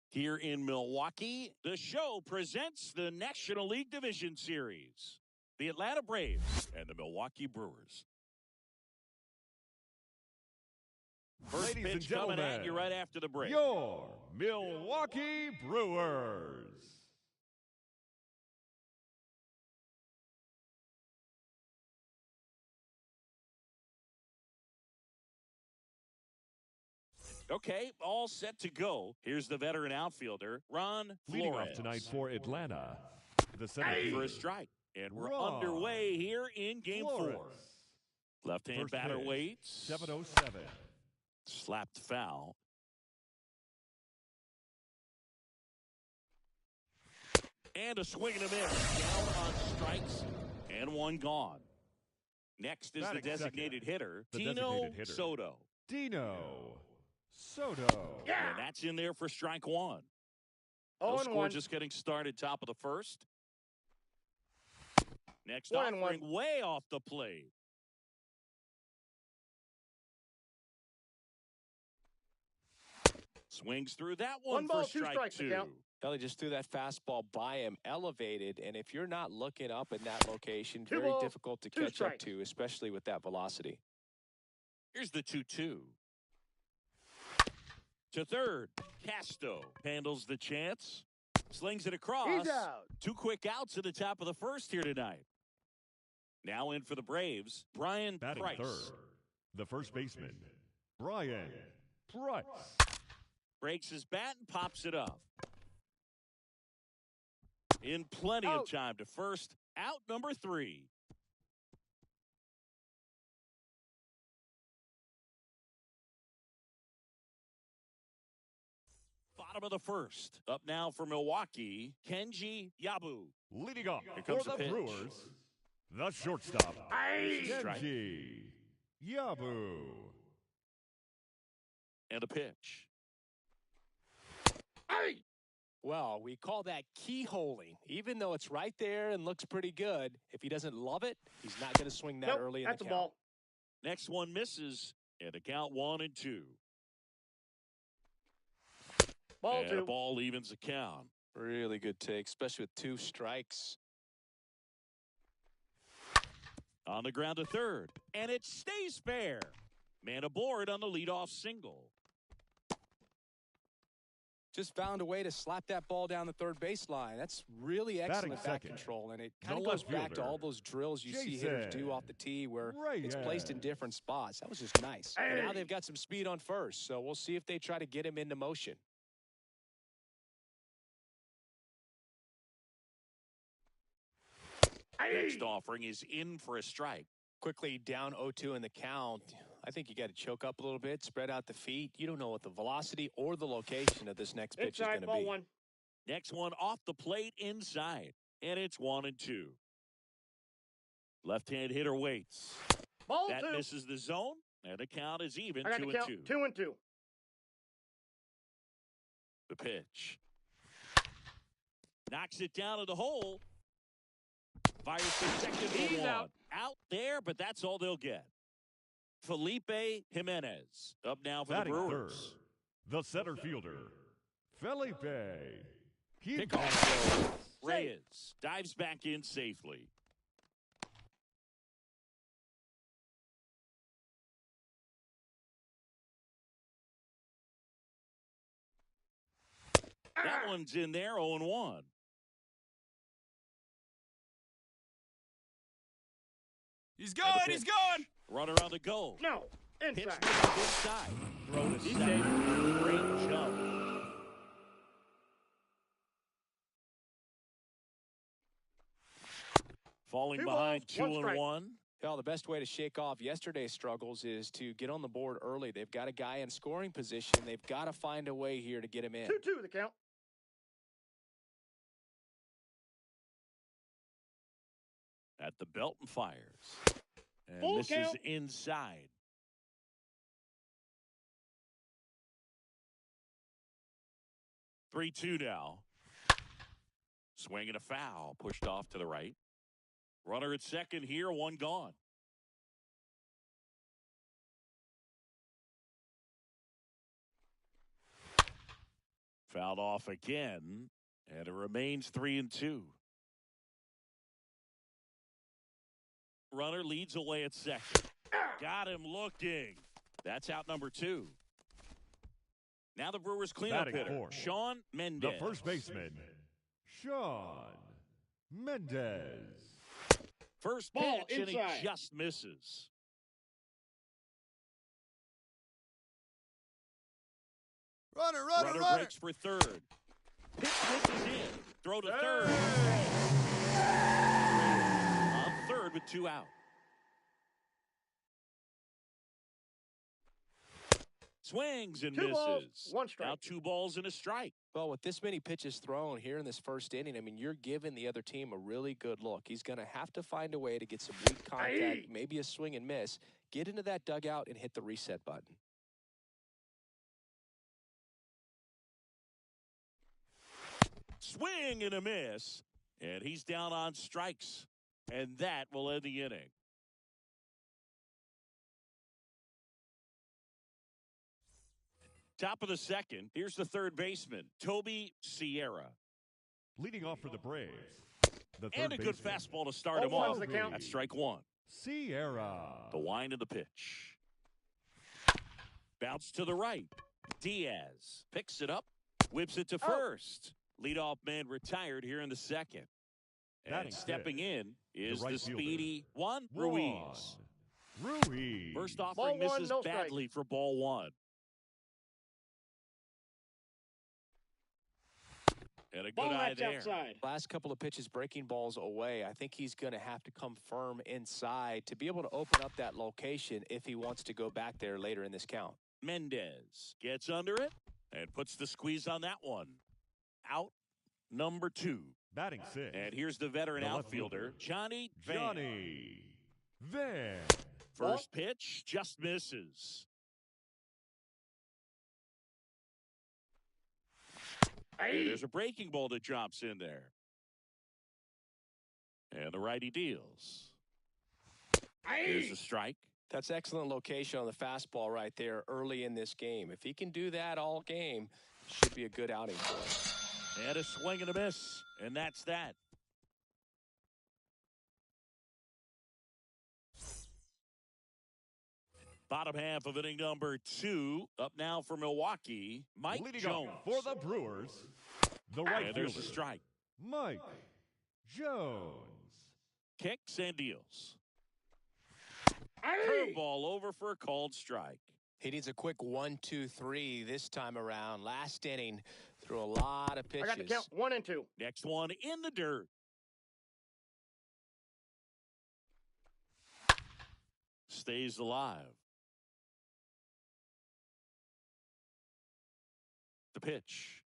Here in Milwaukee, the show presents the National League Division Series. The Atlanta Braves and the Milwaukee Brewers. First Ladies and pitch coming gentlemen, at you right after the break. Your Milwaukee Brewers. Okay, all set to go. Here's the veteran outfielder, Ron Leading Flores. off tonight for Atlanta, the center For a fielder, strike. And we're Ron underway here in Game 4. Flores. Left-hand First batter pitch, waits. 7:07. Slapped foul. And a swing and a miss. Down on strikes. And one gone. Next is Batting the designated second, hitter, the Dino designated hitter. Soto. Dino Soto. And that's in there for strike one. Oh, No and score, one. just getting started, top of the first. Next 1 and offering 1. way off the plate. Swings through that one, 1 ball, for 2 strike strikes to 2. count. Kelly just threw that fastball by him, elevated, and if you're not looking up in that location, 2 very balls, difficult to 2 catch up strikes. to, especially with that velocity. Here's the 2-2. To third, Casto handles the chance. Slings it across. He's out. 2 quick outs at the top of the first here tonight. Now in for the Braves, Brian Batting Price. third, the first baseman, Brian Price. Breaks his bat and pops it up. In plenty Out. of time to first. Out number 3. Bottom of the first. Up now for Milwaukee, Kenji Yabu. Leading off Here for comes the the pitch. Brewers, the shortstop, Strike. Kenji Yabu. And a pitch. Hey! Well, we call that keyholing. Even though it's right there and looks pretty good, if he doesn't love it, he's not going to swing that Nope, early in that's the a count. ball. Next one misses. And a count 1-2. Ball And 2. a ball evens the count. Really good take, especially with 2 strikes. On the ground to third. And it stays fair. Man aboard on the leadoff single. Just found a way to slap that ball down the third baseline. That's really excellent bat control, and it kind of goes back to all those drills you see hitters do off the tee where it's placed in different spots. That was just nice. And now they've got some speed on first, so we'll see if they try to get him into motion. Next offering is in for a strike. Quickly down 0-2 in the count. I think you got to choke up a little bit, spread out the feet. You don't know what the velocity or the location of this next pitch is going to be. One. Next one off the plate inside, and it's 1-2. Left-hand hitter waits. Ball that 2. Misses the zone, and the count is even. 2-2. 2-2. The pitch. Knocks it down to the hole. Fires the second for one. Out there, but that's all they'll get. Felipe Jimenez up now for the Brewers. Third, the center fielder, Felipe Jimenez. Pickoff. Reyes dives back in safely. That one's in there, 0-1. He's going, he's going! Runner on the goal. No, inside. Pitch inside. Throw to second. Great jump. Falling behind 2-1. Well, the best way to shake off yesterday's struggles is to get on the board early. They've got a guy in scoring position. They've got to find a way here to get him in. 2-2 the count. At the belt and fires. And Full this count. is inside. Three-two now. Swing and a foul. Pushed off to the right. Runner at second here, one gone. Fouled off again, and it remains 3-2. Runner leads away at second. Got him looking. That's out number 2. Now the Brewers cleanup hitter, Fourth, Sean Mendez. the first baseman, Sean Mendez. First Ball pitch, and he inside. just misses. Runner breaks for third. Pitch misses in. Throw to third. On third with 2 out. Swings and Two misses. balls, one strike. Now 2 balls and a strike. Well, with this many pitches thrown here in this first inning, I mean, you're giving the other team a really good look. He's going to have to find a way to get some weak contact, maybe a swing and miss, get into that dugout and hit the reset button. Swing and a miss. And he's down on strikes. And that will end the inning. Top of the second, here's the third baseman, Toby Sierra. Leading off for the Braves, the third And a good baseman, fastball to start him off. the count. That's strike 1. Sierra. The wind of the pitch. Bounce to the right. Diaz picks it up, whips it to first. Leadoff man retired here in the second. Batting And stepping in is right the fielder, speedy Juan Ruiz. Ruiz. First offering Ball 1, misses no strike. badly for ball 1. And a good Ball eye that's there. outside. Last couple of pitches breaking balls away. I think he's going to have to come firm inside to be able to open up that location if he wants to go back there later in this count. Mendez gets under it and puts the squeeze on that one. Out number 2. Batting 6. And here's the veteran The left outfielder, fielder, Johnny Van. Johnny Van. First pitch just misses. And there's a breaking ball that drops in there. And the righty deals. Here's a strike. That's excellent location on the fastball right there early in this game. If he can do that all game, should be a good outing for him. And a swing and a miss. And that's that. Bottom half of inning number 2. Up now for Milwaukee, Mike Leading Jones. off for the Brewers, the right And there's fielder, a strike. Mike Jones. Kicks and deals. Curveball over for a called strike. He needs a quick 1-2-3 this time around. Last inning, threw a lot of pitches. I got the count. 1 and 2. Next one in the dirt. Stays alive. The pitch.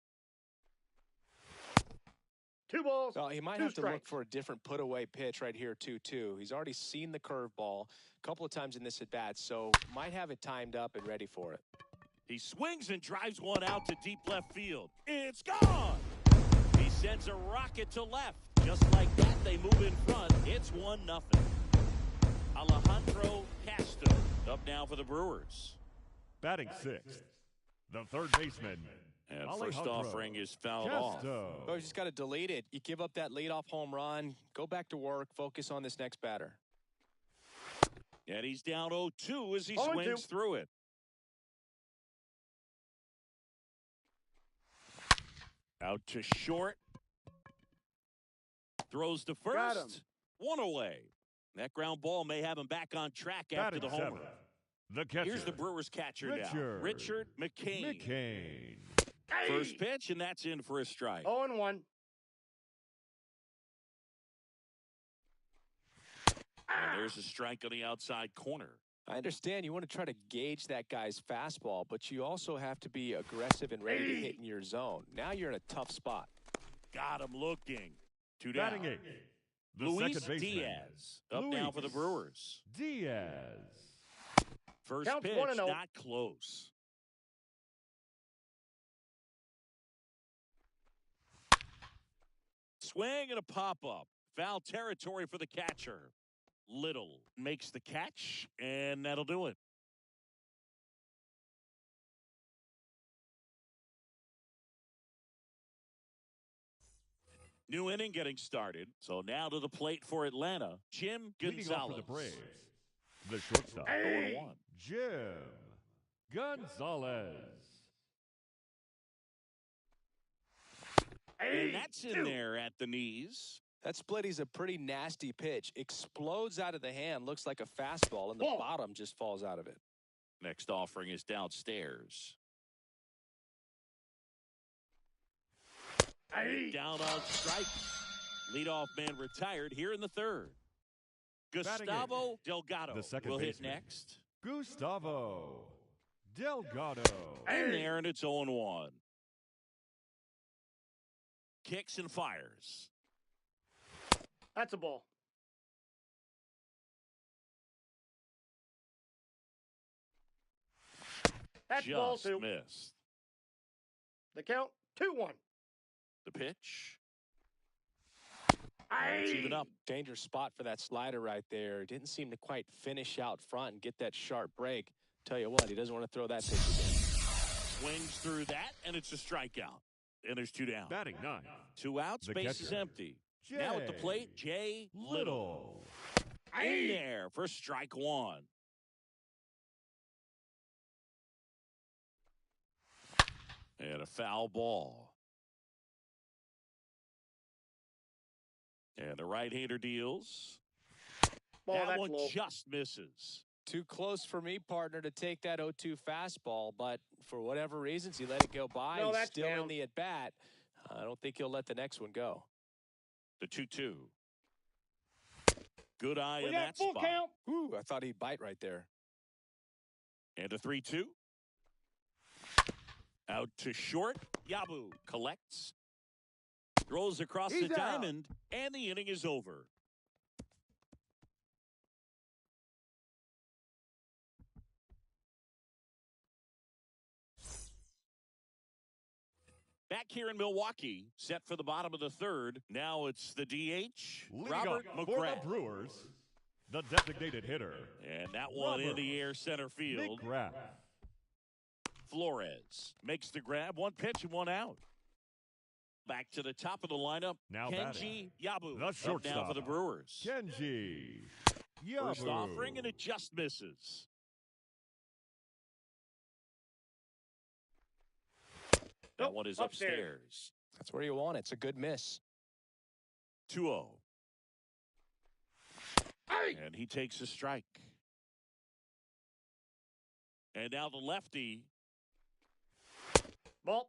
2 balls. Well, he might 2 have to look strikes. for a different put-away pitch right here, 2-2. He's already seen the curveball a couple of times in this at-bat, so might have it timed up and ready for it. He swings and drives one out to deep left field. It's gone! He sends a rocket to left. Just like that, they move in front. It's 1-0. Alejandro Castro up now for the Brewers. Batting sixth, the third baseman, And Alejandro first offering is fouled off. Castro. Oh, you just got to delete it. You give up that leadoff home run, go back to work, focus on this next batter. And he's down 0-2 as he 0-2. swings through it. Out to short. Throws to Got him. first. One away. That ground ball may have him back on track after Batting the homer. seventh, the catcher, Here's the Brewers catcher now. Richard McCain. McCain. First pitch, and that's in for a strike. 0 and 1. And there's a strike on the outside corner. I understand you want to try to gauge that guy's fastball, but you also have to be aggressive and ready to hit in your zone. Now you're in a tough spot. Got him looking. 2 down. Batting eighth, the Luis second baseman, Diaz up now for the Luis Brewers. Diaz. First Counts pitch, 1-0. not close. Swing and a pop-up. Foul territory for the catcher. Little makes the catch, and that'll do it. New inning getting started. So now to the plate for Atlanta, Jim Leading off Gonzalez. for the Braves, the shortstop, 0-1. Jim Gonzalez. And that's in there at the knees. That splitty's a pretty nasty pitch. Explodes out of the hand, looks like a fastball, and the Ball. bottom just falls out of it. Next offering is downstairs. Down on strike. Leadoff man retired here in the third. Batting Gustavo eighth, Delgado the second will hit baseman. next. Gustavo Delgado. In there, and it's 0-1. Kicks and fires. That's a ball. That's ball Just 2. missed. The count. 2-1. The pitch. Aye. It's even up. Dangerous spot for that slider right there. Didn't seem to quite finish out front and get that sharp break. Tell you what, he doesn't want to throw that pitch again. Swings through that, and it's a strikeout. And there's 2 down. Batting ninth, 2 outs, the base is catcher, empty. Now at the plate, Jay Little. Little. In there for strike 1. And a foul ball. And the right-hander deals. Ball, That that's one low. just misses. Too close for me, partner, to take that 0-2 fastball, but for whatever reasons, he let it go by. No, He's that's still down. in the at-bat. I don't think he'll let the next one go. The 2-2. Good eye We in got that full spot. count. Ooh, I thought he'd bite right there. And a 3-2. Out to short. Yabu collects. Throws across He's the out. diamond, and the inning is over. Back here in Milwaukee, set for the bottom of the third. Now it's the DH, Leading Robert up for McGrath. the Brewers, the designated hitter, And that one in Robert the air center field. McGrath. Flores makes the grab. 1 pitch and 1 out. Back to the top of the lineup. Now Kenji Yabu the up now shortstop, for the Brewers. Kenji First Yabu. offering, and it just misses. That Nope, one is upstairs. upstairs. That's where you want it. It's a good miss. 2-0. Hey! And he takes a strike. And now the lefty. Ball.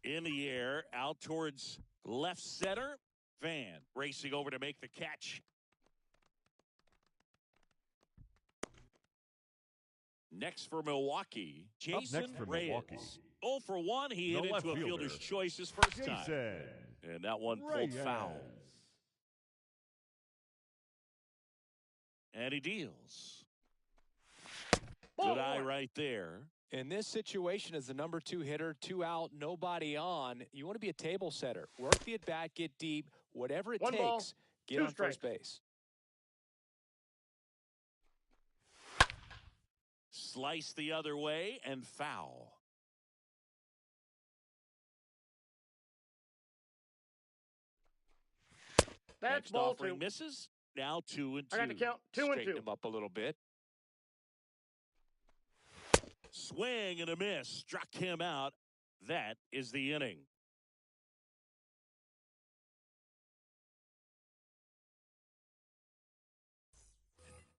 In the air, out towards left center. Van racing over to make the catch. Next for Milwaukee, Jason next for Reyes. Milwaukee. 0 for 1. He The hit left into a fielder, fielder's choice his first time. Jason And that one pulled Reyes. foul. And he deals. Ball Good eye one. right there. In this situation, as the number 2 hitter, 2 out, nobody on, you want to be a table setter. Work the at-bat, get deep, whatever it One ball, takes, get 2 on first strikes. base. Slice the other way and foul. That's Next ball offering 2. misses. Now 2 and 2. I got to count 2 and Straighten 2. him up a little bit. Swing and a miss. Struck him out. That is the inning.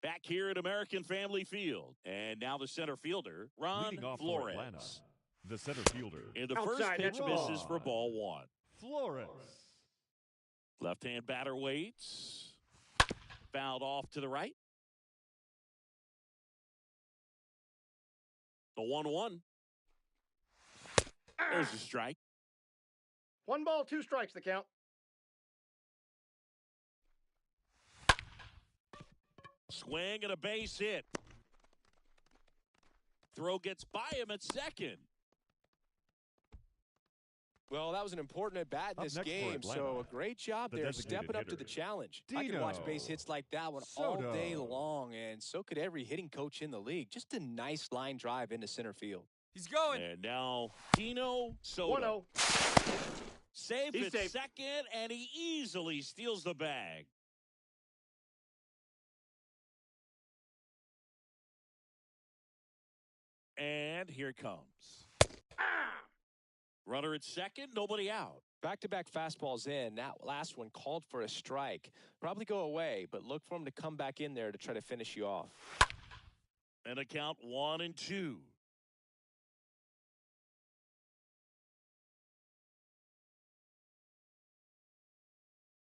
Back here at American Family Field. And now the center fielder, Ron Leading off for Flores. Atlanta, the center fielder, And the Outside, first pitch that's a ball. misses for ball 1. Flores. Left-hand batter waits. Fouled off to the right. The 1-1. There's a strike. 1 ball, 2 strikes, the count. Swing and a base hit. Throw gets by him at second. Well, that was an important at-bat in Up this next for game, Atlanta, so a great job the there designated stepping up to the hitter, challenge. I could watch base Dino hits like that one all day Soto. long, and so could every hitting coach in the league. Just a nice line drive into center field. He's going. And now Dino Soto. 1-0. Safe He's at safe. second, and he easily steals the bag. And here it comes. Runner at second, nobody out. Back-to-back fastballs in. That last one called for a strike. Probably go away, but look for him to come back in there to try to finish you off. And a count 1-2.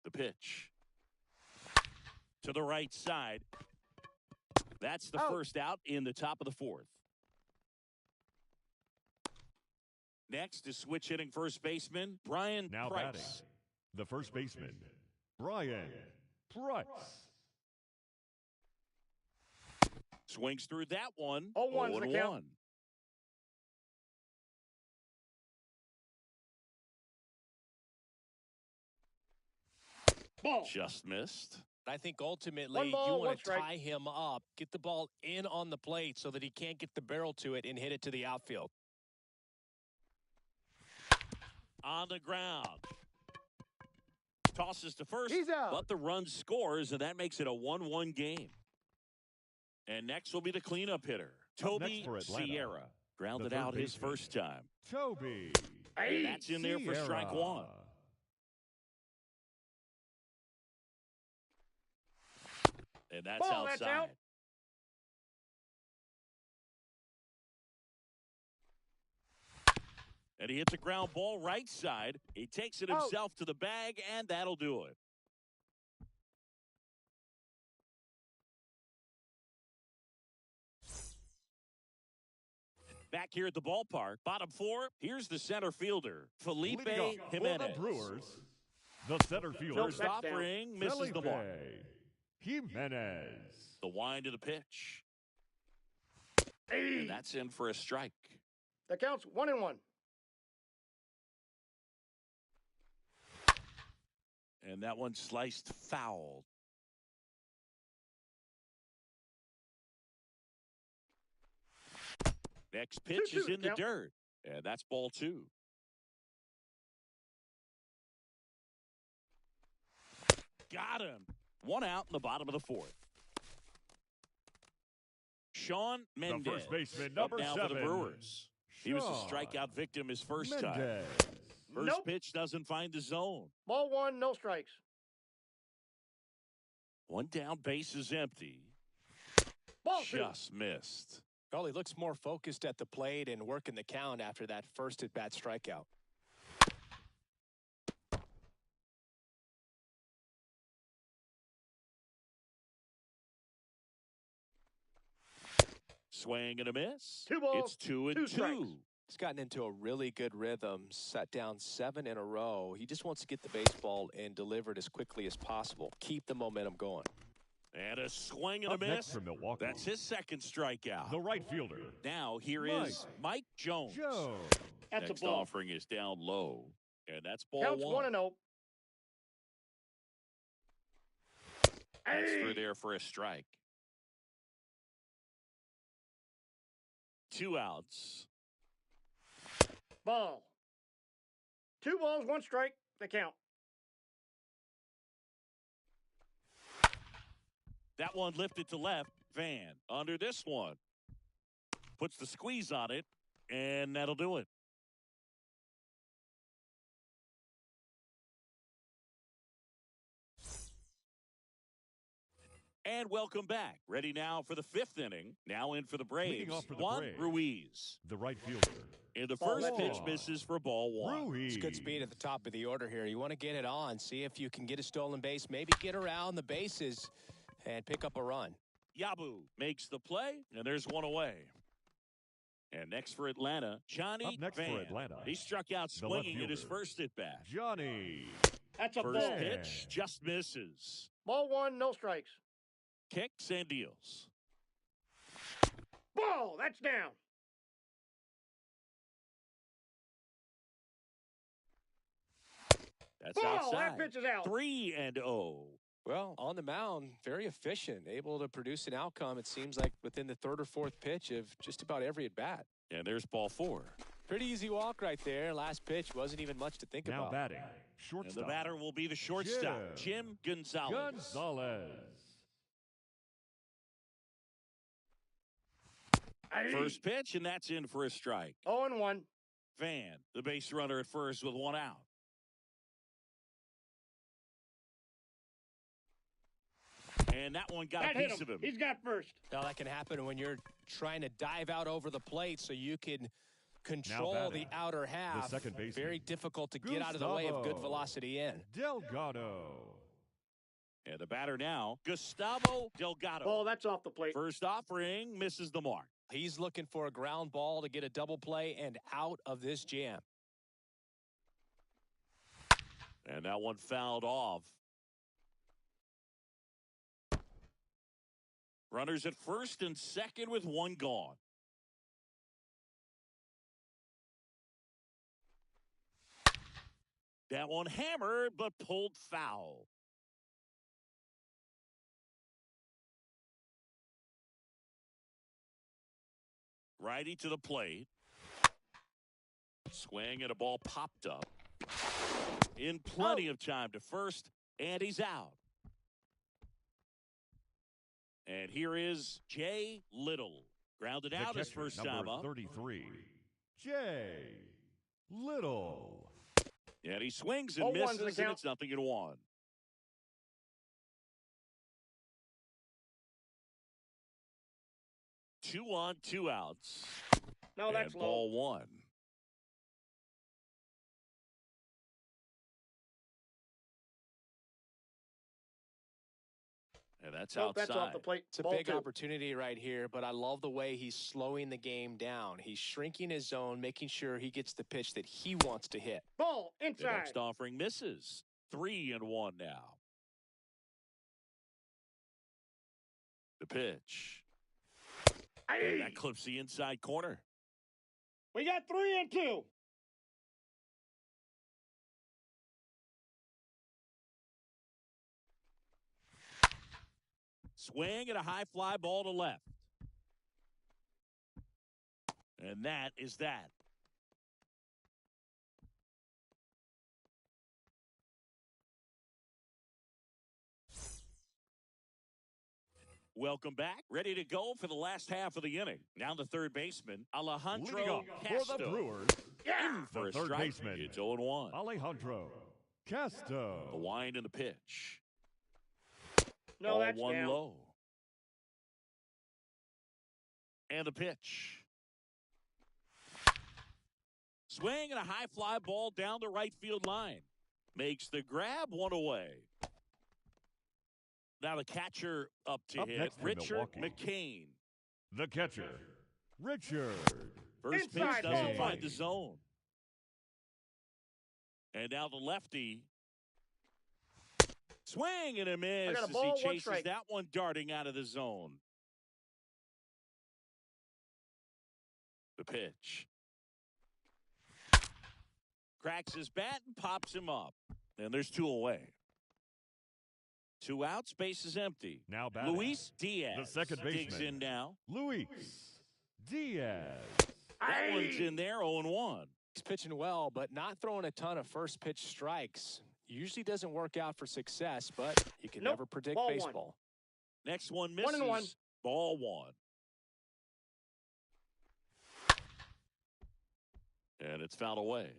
The pitch. To the right side. That's the Out. first out in the top of the 4th. Next is switch hitting first baseman Brian Now Price. batting, the first baseman, Brian Price. Swings through that one. 0-1's the count. 0-1. Ball. Just missed. I think ultimately 1 ball, you 1 want to strike. tie him up, get the ball in on the plate so that he can't get the barrel to it and hit it to the outfield. On the ground. Tosses to first. He's out. But the run scores, and that makes it a 1-1 game. And next will be the cleanup hitter, Toby for Atlanta, Sierra. Grounded third out his baseman. first time. Toby Hey. That's in there for strike Sierra. 1. And that's Ball, outside. that's out. And he hits a ground ball right side. He takes it Out. himself to the bag, and that'll do it. Back here at the ballpark, bottom 4, here's the center fielder, Felipe Leading off for Jimenez. the Brewers, the center fielder, First That's down. offering misses the Felipe mark. Jimenez. The wind to the pitch. Hey. And that's in for a strike. The count's 1-1. And that one sliced foul. Next pitch 2-2 is in the count. dirt. And that's ball 2. Got him. 1 out in the bottom of the 4th. Sean Mendez. The first baseman, Up number now 7. for the Brewers. He was a Sean strikeout victim his first time. Mendez. First Nope. pitch doesn't find the zone. Ball 1, no strikes. One down, base is empty. Ball 2. Just missed. Well, he looks more focused at the plate and working the count after that first at-bat strikeout. Swing and a miss. 2 balls, It's 2 and 2 2. strikes. He's gotten into a really good rhythm, sat down 7 in a row. He just wants to get the baseball and deliver it as quickly as possible. Keep the momentum going. And a swing and Up a next miss. from Milwaukee, That's his second strikeout. the right fielder, Now here is Mike Jones. Joe. That's Next a ball. offering is down low. And that's ball Counts 1. 1-0. That's Hey. through there for a strike. 2 outs. Ball. 2 balls, 1 strike. The count. That one lifted to left. Van under this one. Puts the squeeze on it, and that'll do it. And welcome back. Ready now for the 5th inning. Now in for the Braves. Leading off for the Juan Braves. Ruiz. The right fielder, And the Ball first one. pitch misses for ball 1. Ruiz. It's good speed at the top of the order here. You want to get it on, see if you can get a stolen base, maybe get around the bases and pick up a run. Yabu makes the play, and there's one away. And next for Atlanta, Johnny Up next for Van. Atlanta, He struck out the left swinging in his fielder. first at-bat. Johnny. That's a First ball. pitch just misses. Ball 1, no strikes. Kicks and deals. Ball. That's down. That's Ball. outside. That pitch is out. 3-0. Well, on the mound, very efficient, able to produce an outcome, it seems like, within the 3rd or 4th pitch of just about every at-bat. And there's ball 4. Pretty easy walk right there. Last pitch wasn't even much to think Now about. batting, And shortstop. the batter will be the shortstop, Jim Gonzalez. Gonzalez. Hey. First pitch, and that's in for a strike. 0-1. Van, the base runner at first with 1 out. And that one got That a hit piece him. of him. He's got first. Now, that can happen when you're trying to dive out over the plate so you can control batting, the outer half. second baseman, Very difficult to get out of the way of good Gustavo velocity in. Delgado. And the batter now, Gustavo Delgado. Ball. That's off the plate. First offering misses the mark. He's looking for a ground ball to get a double play and out of this jam. And that one fouled off. Runners at first and second with 1 gone. That one hammered but pulled foul. Righty to the plate. Swing and a ball popped up. In plenty of time to first, and he's out. And here is Jay Little. Grounded The out his catcher, first number time up. 33, Jay Little. And he swings and 0-1 to the misses, and count. it's 0-1. Two on, 2 outs. No, that's and low. ball 1. And that's Nope, outside. that's off the plate. It's a Ball big 2. opportunity right here, but I love the way he's slowing the game down. He's shrinking his zone, making sure he gets the pitch that he wants to hit. Ball. The Inside. next offering misses. 3-1 now. The pitch. And Hey. that clips the inside corner. We got 3-2. Swing and a high fly ball to left. And that is that. Welcome back. Ready to go for the last half of the inning. Now the third baseman, Leading Alejandro off for the Castro. Brewers, In for the a third strike. baseman, It's 0-1. Alejandro The Castro. wind and the pitch. No, Ball that's one down. low. And the pitch. Swing and a high fly ball down the right field line. Makes the grab, one away. Now the catcher up to Up hit, next for Richard Milwaukee. McCain. The catcher, Richard. First pitch Inside, doesn't ball find one. the zone. And now the lefty. Swing and a miss got a as ball, he one chases strike. that one darting out of the zone. The pitch. Cracks his bat and pops him up. And there's two away. 2 outs, base is empty. Now batting, Luis Diaz the second digs baseman. in now. Luis Diaz. That one's in there, 0-1. He's pitching well, but not throwing a ton of first pitch strikes. Usually doesn't work out for success, but you can Nope. never predict Ball one. baseball. Next one 1 misses. and 1. Ball one. And it's fouled away.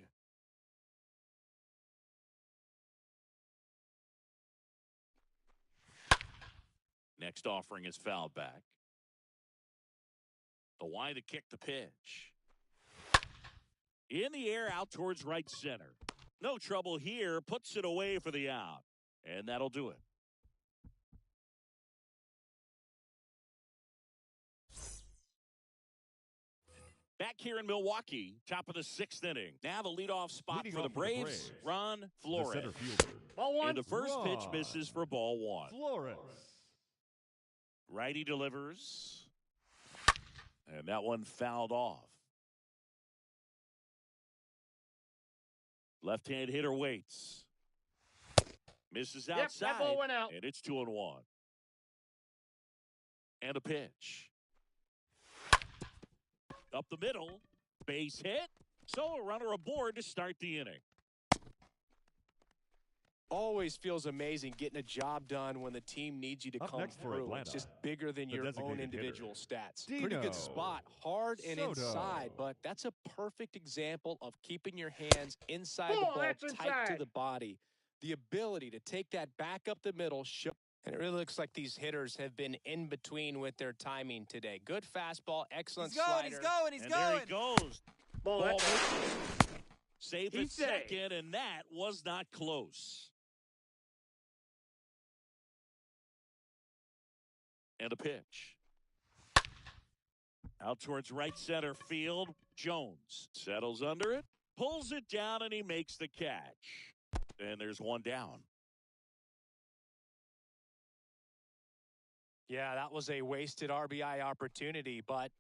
Next offering is fouled back. The wind to kick the pitch. In the air out towards right center. No trouble here. Puts it away for the out. And that'll do it. Back here in Milwaukee, top of the 6th inning. Now the leadoff spot Leading for the off for the Braves, Braves, Ron The Flores. center fielder, Ball one. And the first pitch Ron misses for ball one. Flores. Righty delivers. And that one fouled off. Left-hand hitter waits. Misses Yep, outside. that ball went out. And it's 2-1. And a pitch. Up the middle. Base hit. So a runner aboard to start the inning. Always feels amazing getting a job done when the team needs you to Up come next for through. Atlanta, It's just bigger than the your own designated individual hitter, stats. Pretty Dino good spot, hard and Soto. inside, but that's a perfect example of keeping your hands inside the Ball, ball, that's tight to inside. the body. The ability to take that back up the middle. And it really looks like these hitters have been in between with their timing today. Good fastball, excellent He's going, slider. he's going, he's And going. there he goes. Ball, Ball that's misses. Safe at He's safe. second, and that was not close. And a pitch. Out towards right center field. Jones settles under it, pulls it down, and he makes the catch. And there's one down. Yeah, that was a wasted RBI opportunity, but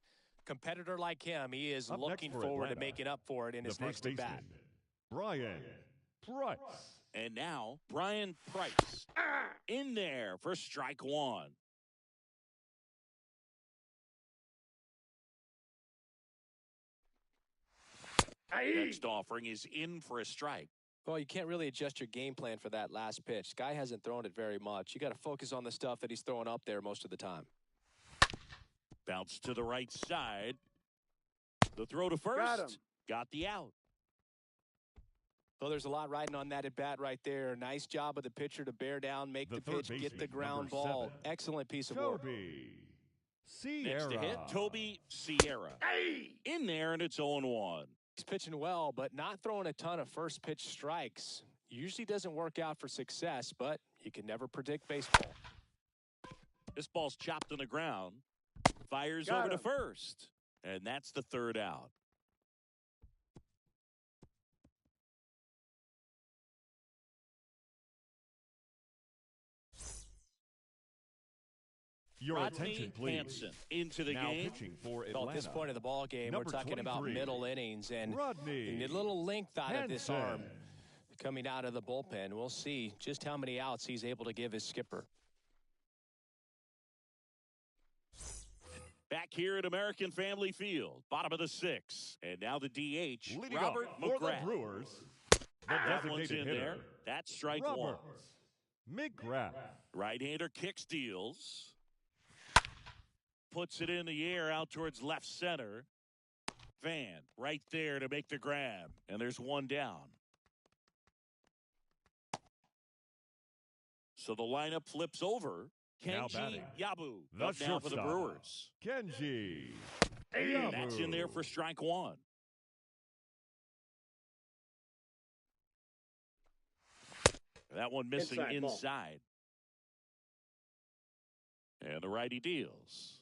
competitor like him, he is Up next looking for forward to Atlanta, making up for it in The his first next at bat. baseman, Brian Price. And now Brian Price in there for strike one. Next offering is in for a strike. Well, you can't really adjust your game plan for that last pitch. Guy hasn't thrown it very much. You got to focus on the stuff that he's throwing up there most of the time. Bounce to the right side. The throw to Got him. first. Got the out. So there's a lot riding on that at bat right there. Nice job of the pitcher to bear down, make The the third pitch, get the baseman, ground number ball. 7, Excellent piece of work. Toby Next to Sierra. hit, Toby Sierra. In there, and it's 0-1. He's pitching well, but not throwing a ton of first pitch strikes. Usually doesn't work out for success, but you can never predict baseball. This ball's chopped on the ground. Fires Got over to him. first. And that's the third out. Your Rodney attention, please. Hansen into the Now game. pitching for So Atlanta. at this point of the ball game, Number we're talking about 23, middle innings, and you Rodney need a little length out of this Hansen. arm coming out of the bullpen. We'll see just how many outs he's able to give his skipper. Back here at American Family Field, bottom of the 6th. And now the DH, Leading Robert up for the McGrath. Brewers, the That one's designated in hitter, there. That's strike Robert one. McGrath. Right-hander kick steals. puts it in the air out towards left center. Van right there to make the grab. And there's one down. So the lineup flips over. Now Kenji batting, Yabu the up now for the shortstop, Brewers. Kenji That's in there for strike one. That one missing inside. And the righty deals.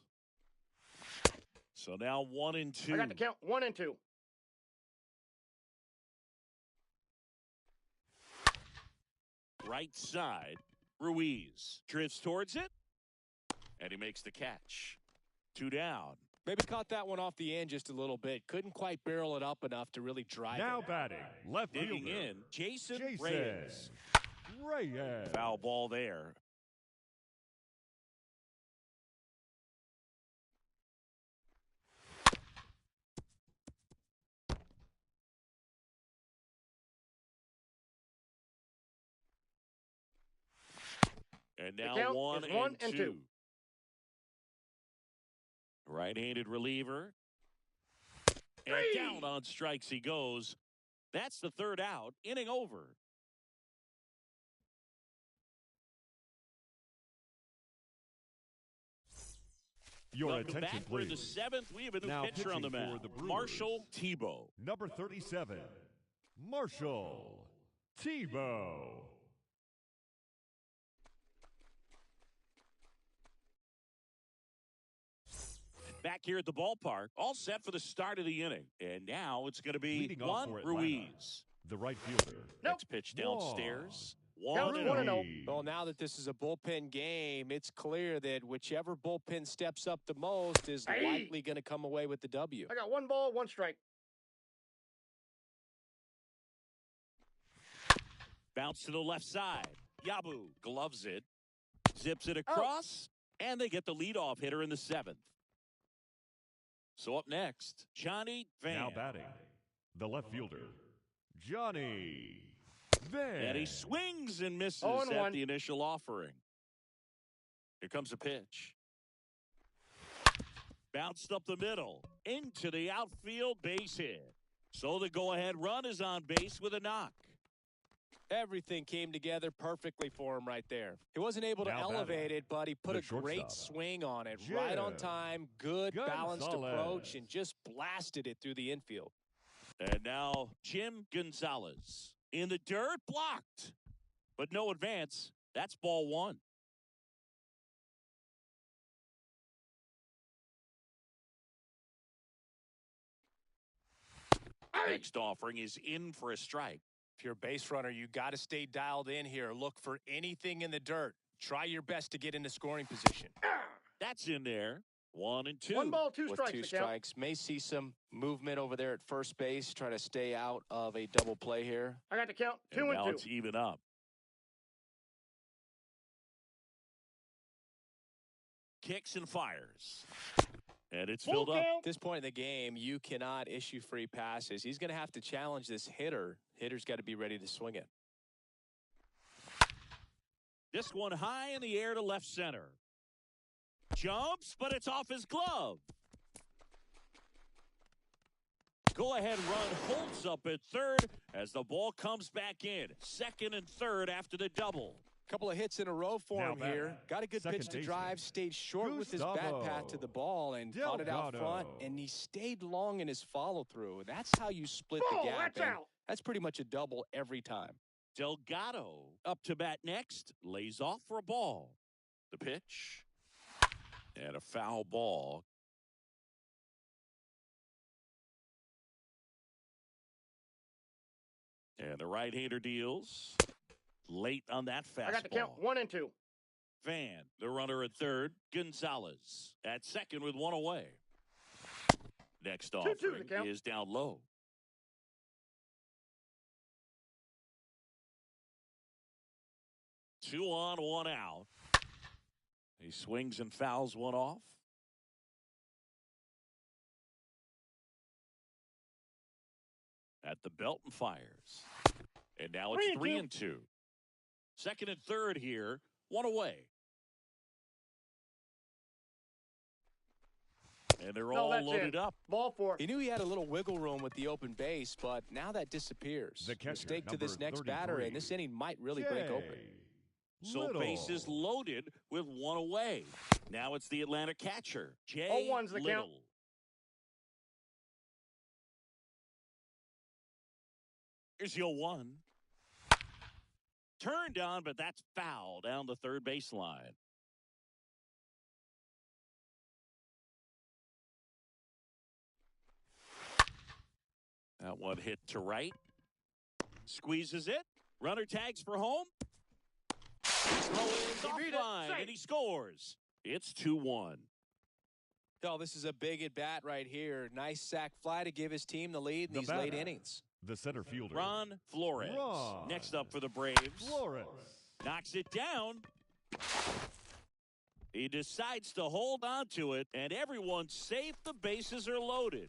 So now 1-2. I got the count 1-2. Right side. Ruiz drifts towards it. And he makes the catch. 2 down. Maybe caught that one off the end just a little bit. Couldn't quite barrel it up enough to really drive Now it. batting, left Digging fielder, in, Jason Reyes. Foul ball there. And now 1-2. Right-handed reliever. And down on strikes he goes. That's the third out. Inning over. Your Welcome attention, back. We're in the please. seventh. We have a new Now pitcher on the pitching mound. for the Brewers. Marshall Tebow. Number 37, Marshall Tebow. Back here at the ballpark, all set for the start of the inning. And now it's going to be Leading off Juan for Atlanta, Ruiz. the right fielder. Next pitch downstairs. Counts 1-0. Well, now that this is a bullpen game, it's clear that whichever bullpen steps up the most is likely going to come away with the W. I got 1 ball, 1 strike. Bounce to the left side. Yabu gloves it. Zips it across. And they get the leadoff hitter in the 7th. So up next, Johnny Van. Now batting, the left fielder, Johnny Van. And he swings and misses 0-1. at the initial offering. Here comes a pitch. Bounced up the middle. Into the outfield, base hit. So the go-ahead run is on base with a knock. Everything came together perfectly for him right there. He wasn't able to Now elevate batting, it, but he put the a great shortstop, swing on it. Jim Right on time, good balanced Gonzalez. approach, and just blasted it through the infield. And now Jim Gonzalez. In the dirt, blocked. But no advance. That's ball 1. Next offering is in for a strike. If you're a base runner, you got to stay dialed in here. Look for anything in the dirt. Try your best to get into scoring position. That's in there. 1-2. 1 ball, 2 With strikes. 2 the count. strikes, may see some movement over there at first base. Try to stay out of a double play here. I got the count And 2-2. now it's even up. Kicks and fires. And it's filled up. At this point in the game, you cannot issue free passes. He's going to have to challenge this hitter. Hitter's got to be ready to swing it. This one high in the air to left center. Jumps, but it's off his glove. Go-ahead run holds up at third as the ball comes back in. Second and third after the double. Couple of hits in a row for Now him batting, here. Got a good second pitch to baseman, drive, stayed short with his bat Gustavo path to the ball and caught it out front, Delgado. and he stayed long in his follow-through. That's how you split Ball, the gap. that's and out. that's pretty much a double every time. Delgado up to bat next. Lays off for a ball. The pitch. And a foul ball. And the right-hander deals. Late on that fastball. I got the count 1-2. Van, the runner at third. Gonzalez at second with one away. Next 2-2 offering the count. is down low. Two on, one out. He swings and fouls one off. At the belt and fires. And now it's 3-2. Second and third here. One away. And they're No, all that's loaded it. up. Ball 4. He knew he had a little wiggle room with the open base, but now that disappears. The catcher, Mistake to this number next batter, 33. and this inning might really break open. So bases loaded with one away. Now it's the Atlanta catcher, Jay 0-1's the count. Little. Here's the 0-1. Turned on, but that's foul down the third baseline. That one hit to right. Squeezes it. Runner tags for home. Throws offline, and he scores. It's 2-1. Oh, this is a big at-bat right here. Nice sac fly to give his team the lead in these late innings. The center fielder, Ron Flores. Ron Next up for the Braves. Flores. Knocks it down. He decides to hold on to it, and everyone's safe. The bases are loaded.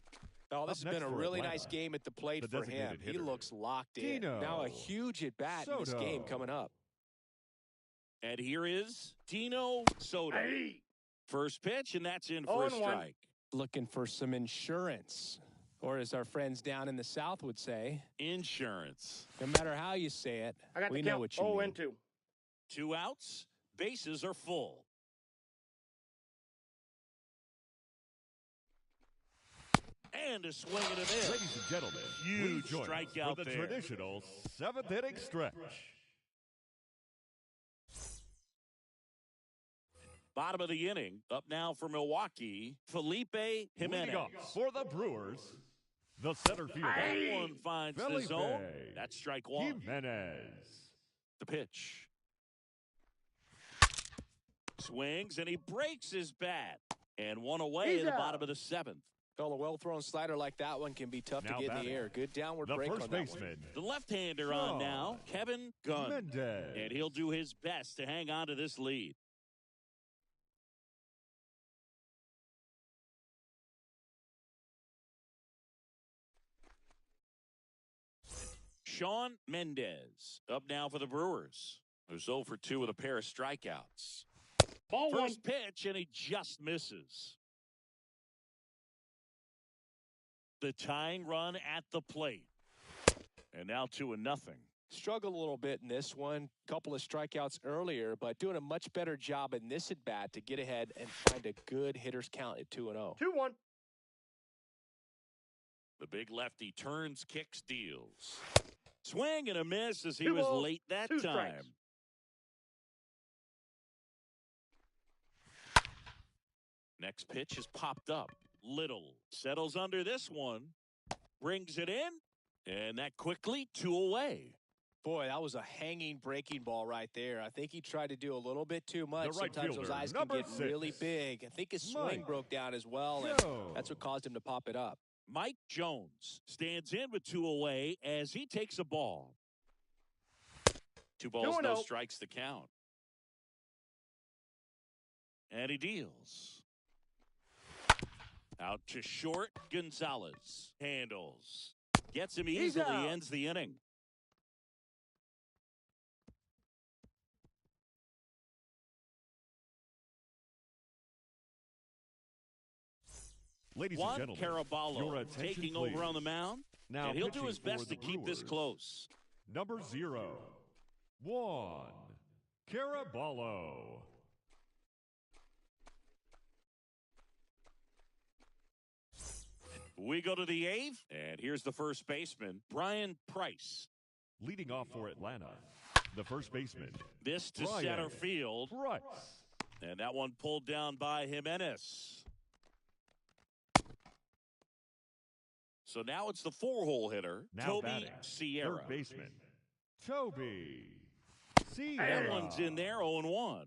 Oh, this has been a really nice game at the plate the for him. designated He hitter, looks locked in. Dino Now a huge at-bat in this game coming up. And here is Dino Soto. Hey. First pitch, and that's in for a 0-1. strike. Looking for some insurance, or as our friends down in the South would say, Insurance. no matter how you say it, I got we the know count. what you mean. 0-2. 2 outs. Bases are full. And a swing and a miss. Ladies and gentlemen, Huge please join us strikeout for the there. traditional 7th inning stretch. Bottom of the inning. Up now for Milwaukee, Felipe Leading Jimenez. off for the Brewers, the center fielder, That one finds the Felipe zone. That's strike one. Jimenez. The pitch. Swings, and he breaks his bat. And one away He's in the out. bottom of the 7th. Well, a well-thrown slider like that one can be tough Now to get in batting, the air. Good downward the break first on that one. baseman, The left-hander on now, Kevin Gunn. Mendez. And he'll do his best to hang on to this lead. Sean Mendez up now for the Brewers, who's 0 for 2 with a pair of strikeouts. Ball 1. First pitch, and he just misses. The tying run at the plate. And now 2-0. Struggled a little bit in this one. Couple of strikeouts earlier, but doing a much better job in this at-bat to get ahead and find a good hitter's count at 2-0. 2-1. The big lefty turns, kicks, deals. Swing and a miss as he 2 was balls, late that 2 time. strikes. Next pitch is popped up. Little settles under this one, brings it in, and that quickly 2 away. Boy, that was a hanging breaking ball right there. I think he tried to do a little bit too much. The right Sometimes those fielder, eyes can number get 6, really big. I think his swing Mike broke down as well, and that's what caused him to pop it up. Mike Jones stands in with 2 away as he takes a ball. 2 balls, no 2-0. strikes to count. And he deals. Out to short, Gonzalez handles. Gets him easily, out. ends the inning. Ladies Juan and gentlemen, your Caraballo attention, taking over on the please. mound, Now and he'll do pitching his for best the to keep this Brewers, close. Number 0, Juan Caraballo. We go to the 8th, and here's the first baseman, Brian Price. Leading off for Atlanta, the first baseman, This to Brian center field, Price. and that one pulled down by Jimenez. So now it's the 4-hole hitter, Now Toby batting, Sierra. third baseman, Toby That Sierra. one's in there, 0-1.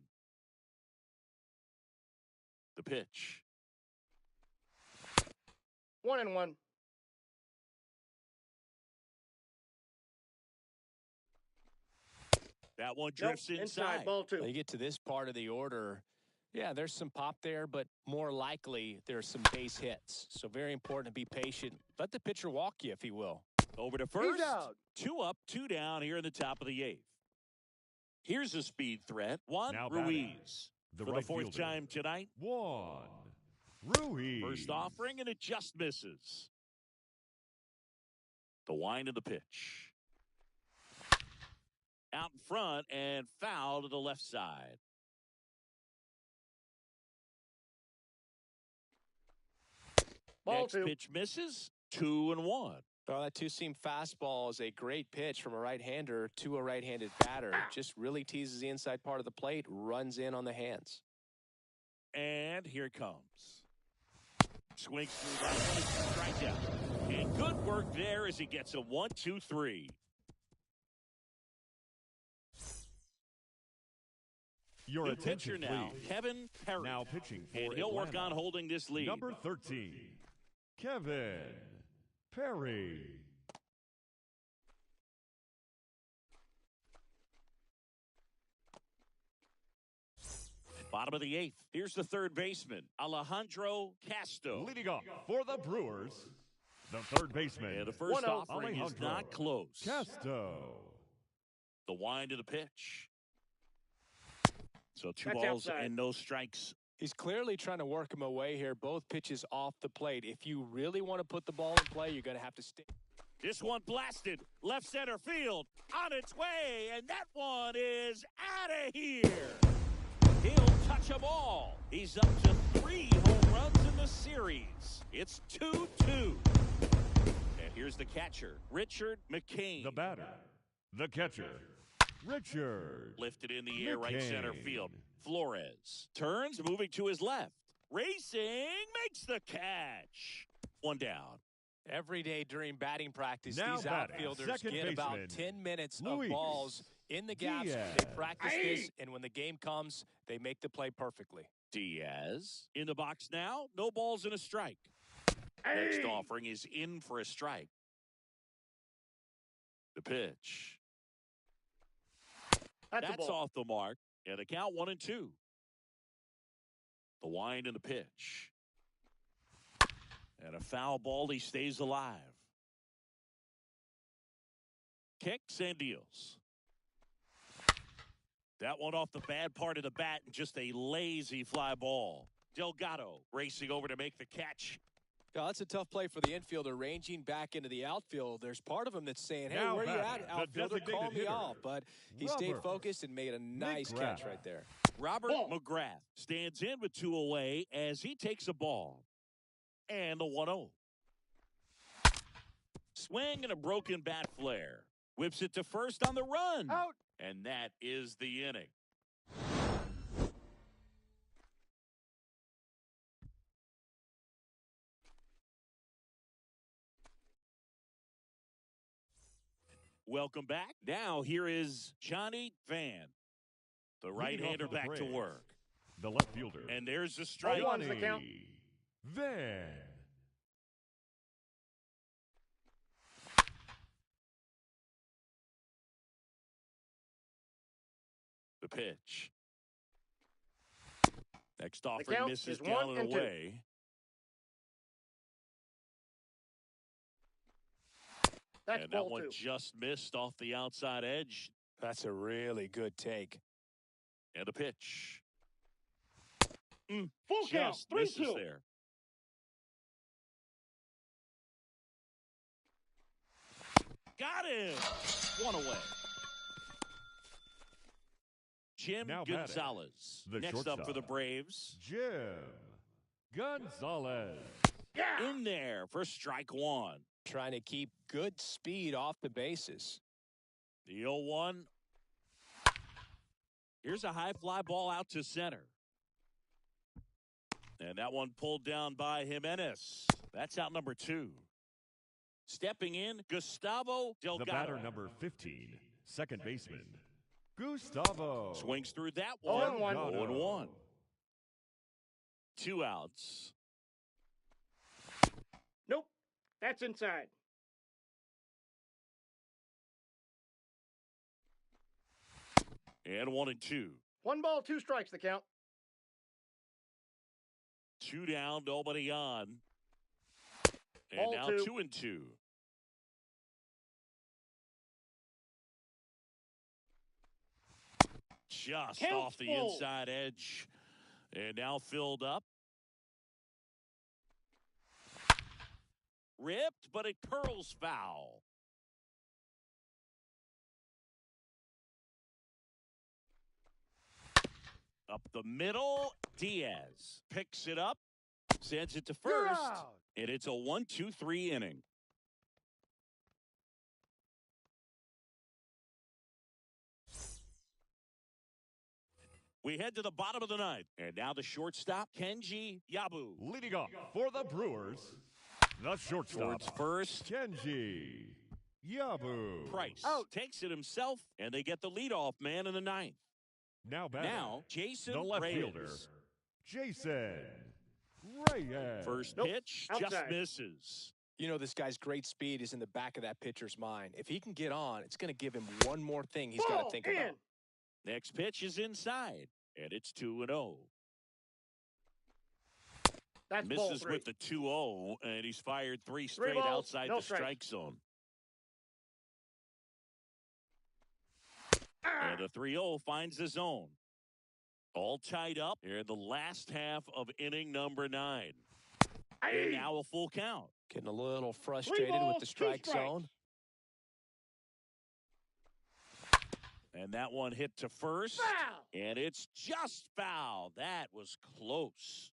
The pitch. 1-1. That one Nope, drifts inside. Ball 2. You get to this part of the order, yeah, there's some pop there, but more likely there's some base hits. So very important to be patient. Let the pitcher walk you, if he will. Over to first. out. 2 up, 2 down here in the top of the 8th. Here's a speed threat. Juan Now Ruiz. batting, the For right the 4th fielder, time tonight. Juan Ruiz. First offering, and it just misses. The wind of the pitch. Out in front and foul to the left side. Ball Next 2. pitch misses. 2-1. Well, that two-seam fastball is a great pitch from a right-hander to a right-handed batter. Just really teases the inside part of the plate, runs in on the hands. And here it comes. Swings through that one. Strikeout. And good work there as he gets a 1-2-3. Your New attention, pitcher now, please. Kevin Perry. Now pitching for And he'll work Atlanta. on holding this lead. Number 13, Kevin Perry. Bottom of the 8th. Here's the third baseman, Alejandro Castro. Leading off for the Brewers, the third baseman, And the first 1-0. offering is Alejandro not close. Casto. The wind of the pitch. So two That's balls outside. and no strikes. He's clearly trying to work him away here. Both pitches off the plate. If you really want to put the ball in play, you're going to have to stick. This one blasted left center field on its way, and that one is out of here. He'll touch them all. He's up to 3 home runs in the series. It's 2-2. And here's the catcher, Richard McCain. The batter, the catcher, Richard. Lifted in the air, right center McCain. field. Flores turns, moving to his left. Racing, makes the catch. One down. Every day during batting practice, Now these batting, outfielders second get about baseman, 10 minutes Luis of balls in the gaps. Diaz. They practice this, and when the game comes, they make the play perfectly. Diaz in the box now. No balls and a strike. Next offering is in for a strike. The pitch. That's a That's ball. off the mark. And the count 1-2. The wind and the pitch. And a foul ball. He stays alive. Kicks and deals. That one off the bad part of the bat and just a lazy fly ball. Delgado racing over to make the catch. Yeah, that's a tough play for the infielder, ranging back into the outfield. There's part of him that's saying, hey, Now where are you batting, at, the outfielder? Call designated me hitter, off. But he stayed Robert focused and made a nice catch McGrath. right there. Robert Ball. McGrath stands in with 2 away as he takes a ball. And the 1-0. Swing and a broken bat flare. Whips it to first on the run. Out. And that is the inning. Welcome back. Now here is Johnny Van, the Leading off right-hander, for the back to Braves, work. the left fielder, And there's the strike. 0-1's the count. Van. The pitch. Next offering count misses is down 1 and and 2. away. That's And that ball one 2. just missed off the outside edge. That's a really good take. And the pitch. Full count. Just misses 3-2. there. Got him. One away. Jim Now batting, Gonzalez. the Next up for the shortstop. Braves. Jim Gonzalez. Yeah. In there for strike 1. Trying to keep good speed off the bases. The 0-1. Here's a high fly ball out to center. And that one pulled down by Jimenez. That's out number 2. Stepping in, Gustavo Delgado. The batter, number 15, second baseman, Gustavo. Swings through that one. 0-1. 0-1. 2 outs. Nope. That's inside. And 1-2. 1 ball, 2 strikes, the count. 2 down, nobody on. And Ball now 2. 2-2. Just. Just Count off the full. inside edge. And now filled up. ripped, but it curls foul. Up the middle, Diaz picks it up, sends it to first, and it's a 1-2-3 inning. We head to the bottom of the ninth, and now the shortstop, Kenji Yabu. Leading off for the Brewers, the shortstop, Towards first, Kenji Yabu. Price takes it himself, and they get the leadoff man in the ninth. Now batting, Now, Jason the left Reyes. fielder, Jason Reyes. First Nope. pitch Outside. just misses. You know, this guy's great speed is in the back of that pitcher's mind. If he can get on, it's going to give him one more thing he's got to Ball think in. about. Next pitch is inside, and it's 2-0. That's ball Misses 3. with the 2-0, and he's fired three straight balls, outside no the strikes. strike zone. Ah. And the 3-0 finds the zone. All tied up here in the last half of inning number 9. And Aye. now a full count. Getting a little frustrated with balls, the 2 strike strikes. zone. And that one hit to first. Foul. And it's just foul. That was close.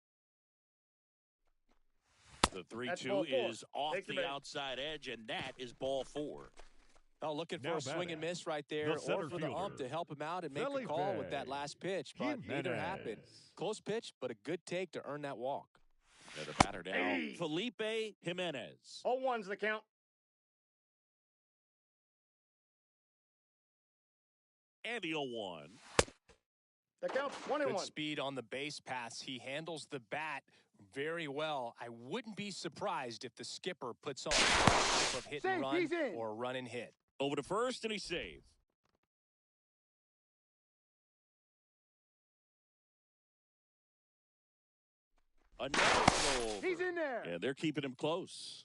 The That's 3-2 ball 4. is off Take the the bait. outside edge, and that is ball 4. Oh, looking for Now a swing batting, and miss right there, the or center for the ump fielder, to help him out and make a Felipe call with that last pitch. But neither happened. Jimenez. Close pitch, but a good take to earn that walk. And the batter now, Hey. Felipe Jimenez. 0-1's the count. And the 0-1. The count's 1-1. Good speed on the base paths. He handles the bat very well. I wouldn't be surprised if the skipper puts on some type of hit and run he's in. or run and hit. Over to first, and he's saved. Another throw over. He's in there. And they're keeping him close.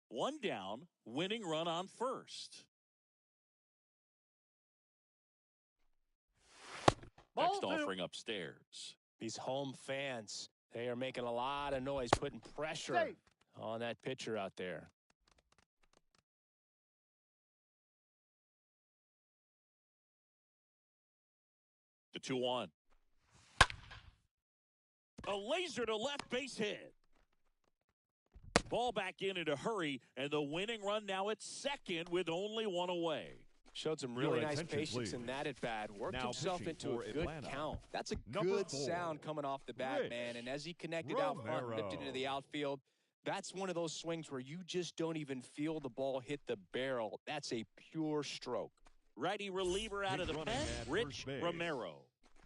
One down, winning run on first. Ball Next 2. offering upstairs. These home fans, they are making a lot of noise, putting pressure Safe. on that pitcher out there. The 2-1. A laser to left base hit. Ball back in a hurry, and the winning run now at second with only one away. Showed some really Your nice attention, patience please. in that at bat. Worked Now himself pitching into a for good Atlanta, count. That's a number good 4, sound coming off the bat, Rich man. And as he connected out front and ripped it into Romero. the outfield, that's one of those swings where you just don't even feel the ball hit the barrel. That's a pure stroke. Righty reliever out of the He's running pen, at Rich first base. Romero.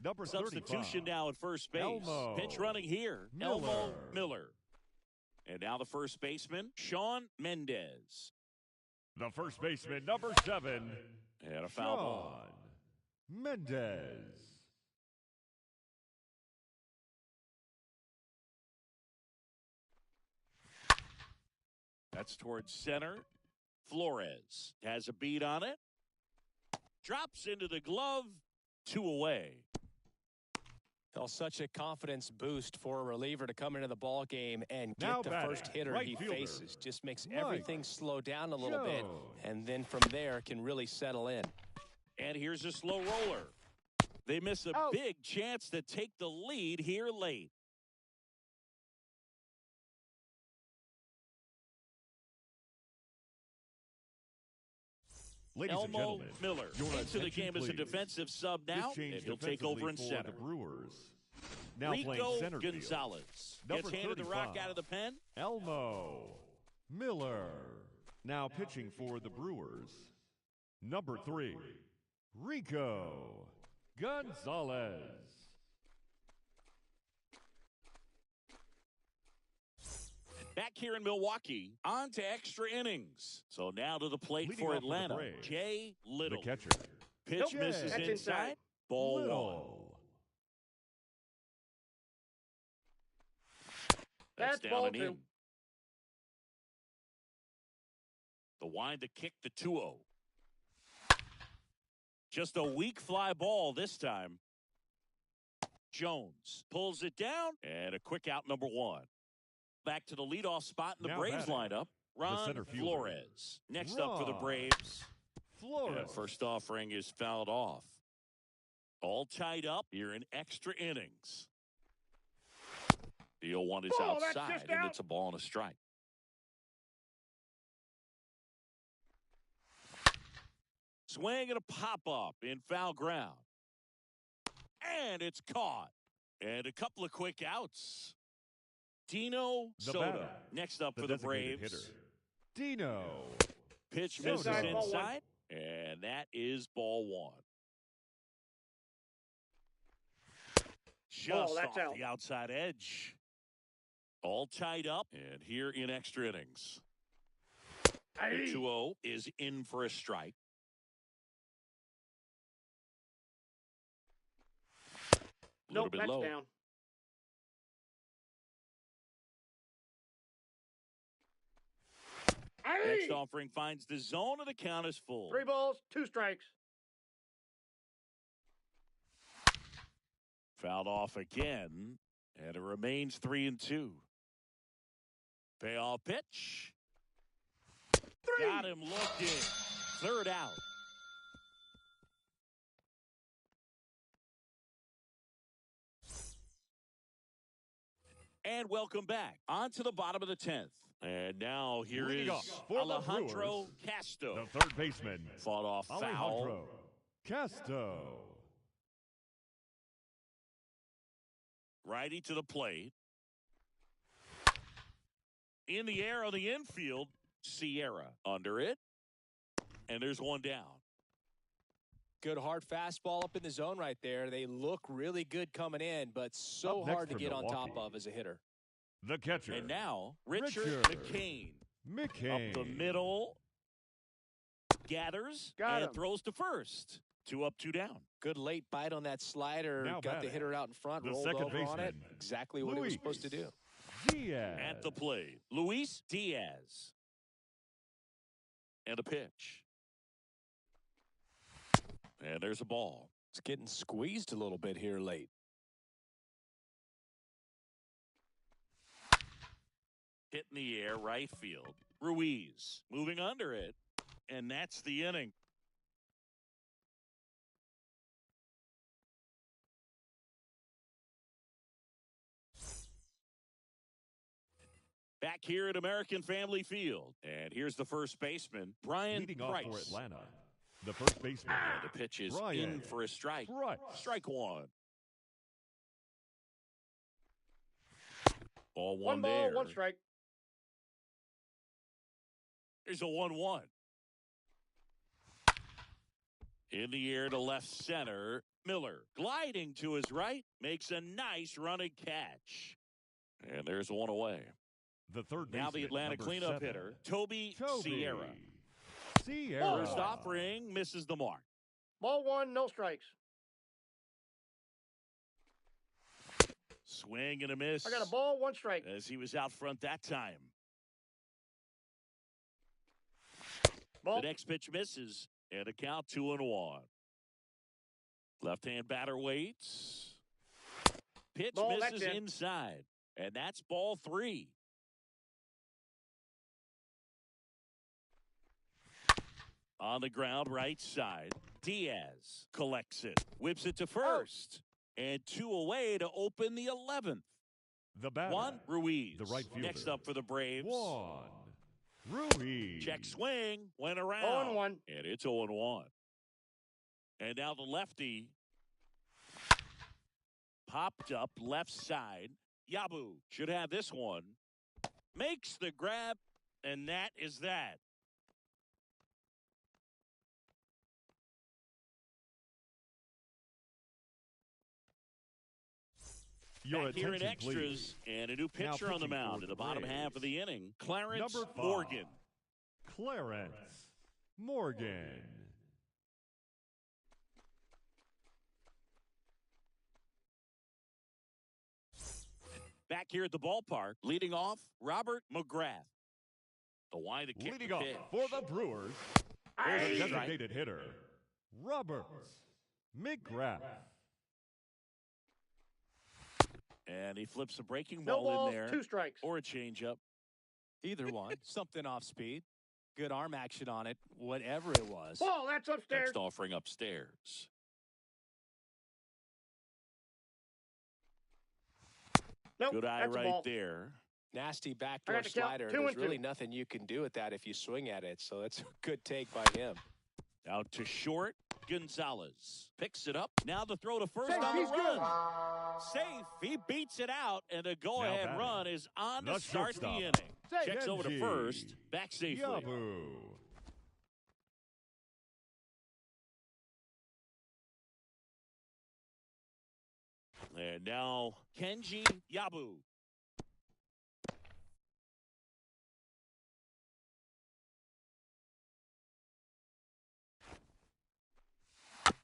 Number Substitution 35, now at first base. Elmo Pitch running here, Elmo Miller. Miller. And now the first baseman, Sean Mendez. the first baseman, number 7, And a foul ball. Sean Mendez. That's towards center. Flores has a beat on it. Drops into the glove. 2 away. Well, such a confidence boost for a reliever to come into the ball game and get Now the batting, first hitter right he fielder, faces. Just makes Mike everything slow down a little bit, Jones. and then from there can really settle in. And here's a slow roller. They miss a Out. big chance to take the lead here late. Ladies and Elmo gentlemen, Miller your into the attention, game as a please. defensive sub This now, change and he'll take over in defensively for center. the Brewers. Now Rico playing center field, Gonzalez Number gets handed the rock 35. out of the pen. Elmo Miller. Now pitching for the Brewers, number 3, Rico Gonzalez. Back here in Milwaukee, on to extra innings. So now to the plate Leading for off for the Atlanta, Braves, Jay Little. The catcher, Pitch Nope. misses That's inside. inside. Ball 1. Little. That's That's down ball and 2. in. The wind to kick the 2-0. Just a weak fly ball this time. Jones pulls it down, and a quick out number 1. Back to the leadoff spot in the Now Braves batting, lineup, Ron center fielder, Flores. Next up for the Ron Braves, Flores. and first offering is fouled off. All tied up here in extra innings. The 0-1 is Ball, that's outside, just and out. it's a ball and a strike. Swing and a pop-up in foul ground. And it's caught. And a couple of quick outs. Dino The Soto. batter, Next up the for the designated Braves. hitter, Dino. Pitch Soto. misses Inside, ball inside. And that is ball one. Just that's off out. the outside edge. All tied up. And here in extra innings. Hey. The 2-0 is in for a strike. A little Nope, bit that's low. down. Hey. Next offering finds the zone, and the count is full. 3 balls, 2 strikes. Fouled off again, and it remains 3-2. Payoff pitch. 3. Got him looking. Third out. And welcome back. On to the bottom of the 10th. And now here Leading is off for the Alejandro Brewers, Castro. The third baseman, Fought off foul. Alejandro Castro. Righty to the plate. In the air on the infield, Sierra under it. And there's one down. Good hard fastball up in the zone right there. They look really good coming in, but so Up next hard to for get on top Milwaukee, of as a hitter. The catcher, And now, Richard McCain. McCain. Up the middle. Gathers Got and him. throws to first. 2 up, 2 down. Good late bite on that slider. Now Got the batting, hitter out in front, the rolled second over on it. baseman, Exactly what it was supposed to do. Diaz. At the plate, Luis Diaz. And a pitch. And there's a ball. It's getting squeezed a little bit here late. Hit in the air, right field. Ruiz moving under it. And that's the inning. Back here at American Family Field. And here's the first baseman, Brian Leading Price. off for Atlanta, the first baseman, And the pitch is Brian in for a strike. Price. Strike one. Ball 1 one ball, there. 1 strike. There's a 1-1. In the air to left center. Miller gliding to his right. Makes a nice running catch. And there's one away. The third Now the baseman, Atlanta number cleanup 7, hitter, Toby Sierra. Sierra. First offering misses the mark. Ball 1, no strikes. Swing and a miss. I got a ball, 1 strike. As he was out front that time. Ball. The next pitch misses, and a count 2-1. Left-hand batter waits. Pitch Ball, that's misses in. inside, and that's ball 3. On the ground, right side. Diaz collects it, whips it to first, and 2 away to open the 11th. The batter, Juan Ruiz. the right fielder. Next up for the Braves. Juan Ruiz. Check swing, went around. 0-1. And it's 0-1. And now the lefty popped up left side. Yabu should have this one. Makes the grab, and that is that. Your Back here in attention, extras, please. and a new Now pitcher on the pitching mound for in the the bottom Braves. half of the inning. Clarence Number 5, Morgan. Clarence Morgan. Back here at the ballpark, leading off, Robert McGrath. The wind to kick Leading the off pitch. for the Brewers, There's the a strike. designated hitter, Robert McGrath. And he flips a breaking No ball balls, in there. 2 strikes. Or a changeup. Either one. Something off speed. Good arm action on it. Whatever it was. Ball, that's upstairs. Next offering upstairs. Nope, Good eye that's a right ball. there. Nasty I backdoor got to count slider. 2 There's and really 2. nothing you can do with that if you swing at it. So that's a good take by him. Out to short. Gonzalez picks it up. Now the throw to first Safe, on the he's run. good. Safe. He beats it out, and the go-ahead batting, run is on to the start the shortstop. inning. Safe. Checks over to Genji. first. Back safely. Yabu. And now Kenji Yabu.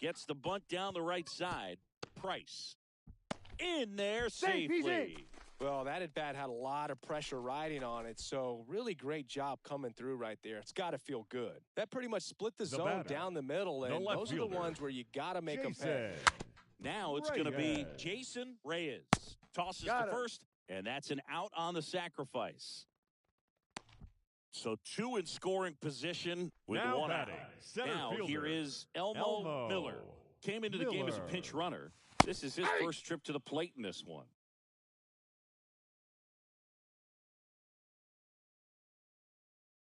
Gets the bunt down the right side. Price. In there Safe, he's safely. Well, that at bat had a lot of pressure riding on it, so really great job coming through right there. It's got to feel good. That pretty much split the zone batter, down the middle, and left those are the fielder, ones where you got to make them Jason pay. Now it's going to be Reyes. Jason Reyes. Tosses Got to him. first, and that's an out on the sacrifice. So 2 in scoring position with Now 1 batting, out. center Now fielder, here is Elmo Miller. Came into the game as a Miller. pinch runner. This is his first trip to the plate in this one.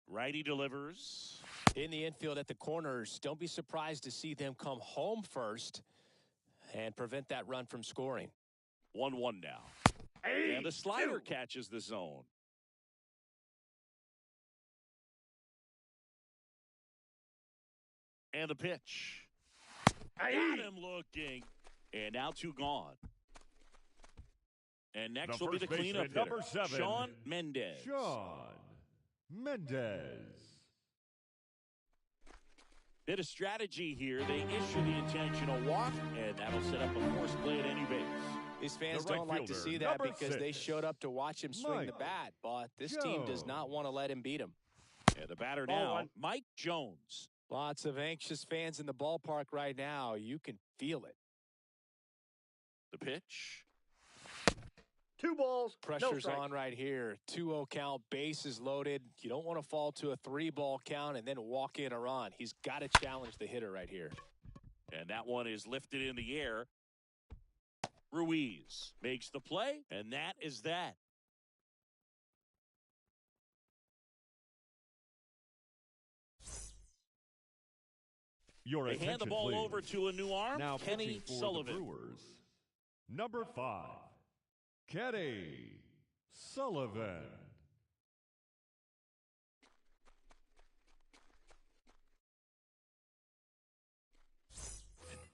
Righty delivers. In the infield at the corners, don't be surprised to see them come home first and prevent that run from scoring. 1-1 now. And the slider catches the zone. And the pitch. Got him looking. And now 2 gone. And next The will be the first cleanup baseman, hitter, number 7, Sean Mendez. Sean Mendez. Bit of strategy here. They issue the intentional walk, and that'll set up a force play at any base. These fans The right don't like to fielder, see that number because they 6, showed up to watch him swing the Mike bat, but this team does not Jones. want to let him beat him. And the batter Ball now, 1. Mike Jones. Lots of anxious fans in the ballpark right now. You can feel it. The pitch. 2 balls, no Pressure's strikes. on right here. 2-0 count, bases loaded. You don't want to fall to a 3-ball count and then walk in a run. He's got to challenge the hitter right here. And that one is lifted in the air. Ruiz makes the play, and that is that. Your They attention, hand the ball please. over to a new arm, Now Kenny pitching for Sullivan. the Brewers, number 5, Kenny Sullivan.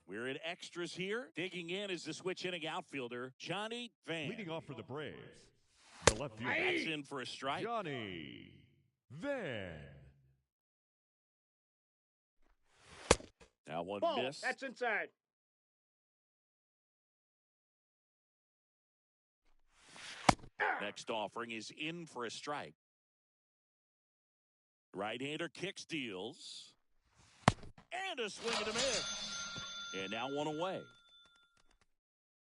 We're in extras here. Digging in is the switch inning outfielder, Johnny Van. Leading off for the Braves, the left fielder, That's in for a strike. Johnny Van. Now one Ball, miss. that's inside. Next offering is in for a strike. Right-hander kicks, deals. And a swing and a miss. And now 1 away.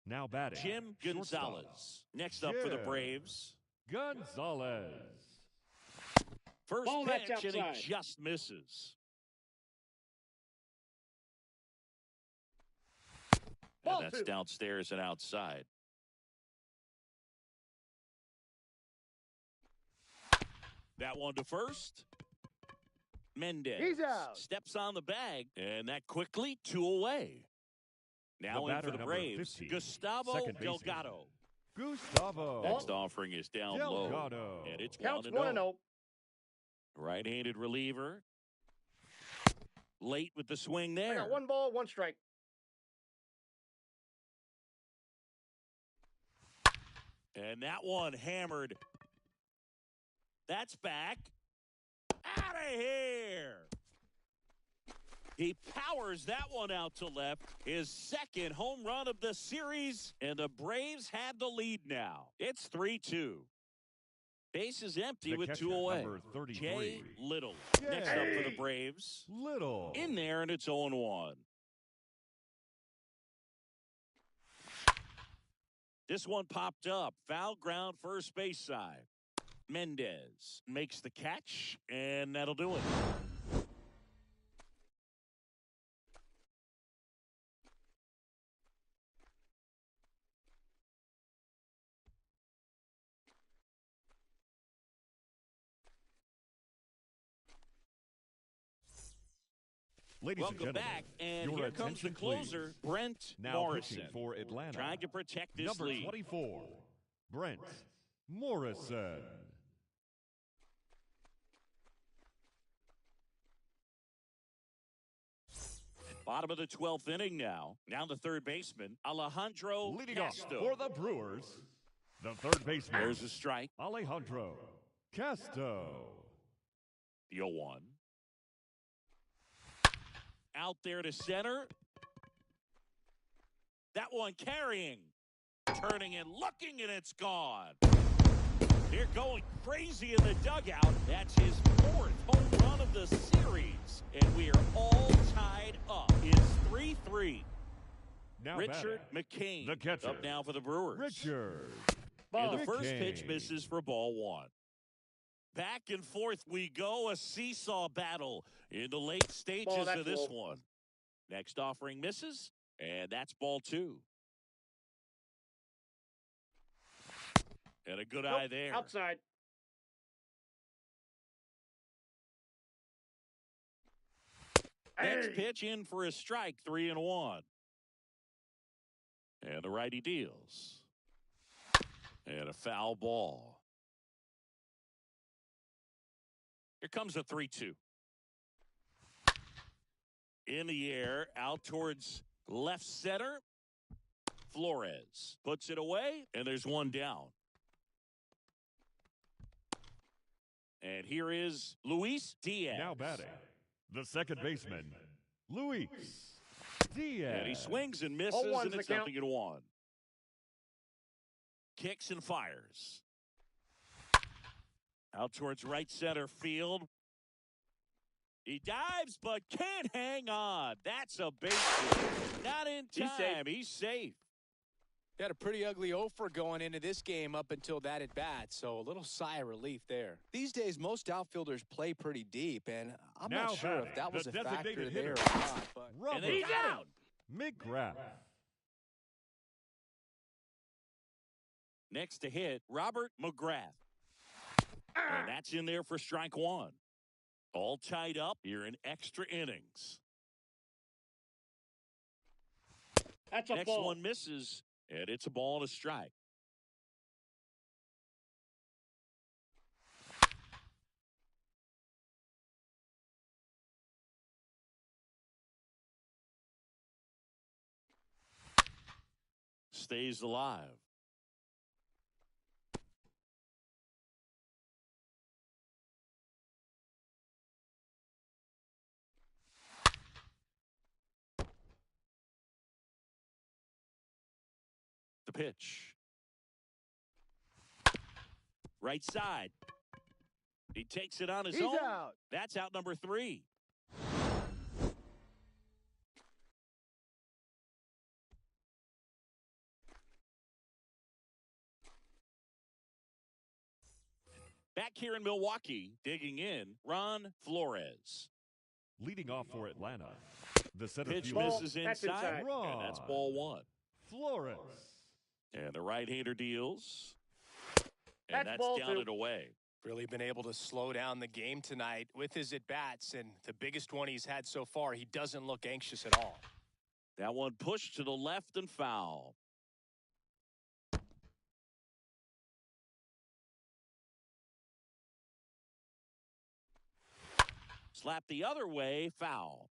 Now batting, Jim shortstop, Gonzalez. Next up for the Jim Braves. Gonzalez. First Ball, that's pitch, and he outside. just misses. Ball And that's 2. downstairs and outside. That one to first. Mendez He's out. steps on the bag, and that quickly 2 away. Now The in batter, for the number Braves, 15, Gustavo second baseman. Delgado. Gustavo Next offering is down low, Delgado. and it's Counts 1-0. 1-0. Right-handed reliever. Late with the swing I there. got 1 ball, 1 strike. And that one hammered. That's back. Out of here. He powers that one out to left. His second home run of the series. And the Braves have the lead now. It's 3-2. Base is empty The with catcher, 2 away. number 33. Jay Little. Jay Next up for the Braves. Little. In there, and it's 0-1. This one popped up. Foul ground, first base side. Mendez makes the catch, and that'll do it. Ladies Welcome and gentlemen, back, and your here comes the attention, closer, please. Brent Now Morrison, pitching for Atlanta, trying to protect this number lead. 24, Brent Morrison. Bottom of the 12th inning now. Now the third baseman, Alejandro Leading off Castro. for the Brewers, the third baseman, There's a strike. Alejandro Castro. The 0-1. Out there to center. That one carrying. Turning and looking, and it's gone. They're going crazy in the dugout. That's his 4th home run of the series. And we are all tied up. It's 3-3. Now Richard batting, McCain the catcher, up now for the Brewers. Richard. And the Ball. first pitch McCain. misses for ball 1. Back and forth we go. A seesaw battle in the late stages that's of this low. one. Next offering misses, and that's ball 2. And a good Nope, eye there. Outside. Next Hey. pitch in for a strike, 3-1. And the righty deals. And a foul ball. Here comes a 3-2. In the air, out towards left center. Flores puts it away, and there's one down. And here is Luis Diaz. Now batting, the second baseman, Luis Diaz. And he swings and misses, 0-1's and the it's count. 0-1. Kicks and fires. Out towards right center field. He dives, but can't hang on. That's a base hit. Not in He's safe. time. He's safe. He had a pretty ugly offer going into this game up until that at bat, so a little sigh of relief there. These days, most outfielders play pretty deep, and I'm Now not sure if batting, that was the a factor designated there or hitter, not. But Robert And they got him. McGrath. Next to hit, Robert McGrath. And that's in there for strike 1. All tied up here in extra innings. That's a Next ball. one misses, and it's a ball and a strike. Stays alive. The pitch. Right side. He takes it on his own. out. That's out number 3. Back here in Milwaukee, digging in, Ron Flores. Leading off for Atlanta, the center Pitch fielder, misses That's inside, inside. and that's ball 1. Flores. And the right-hander deals. That's And that's ball down 2. and away. really been able to slow down the game tonight with his at-bats, and the biggest one he's had so far, he doesn't look anxious at all. That one pushed to the left and foul. Slap the other way, foul.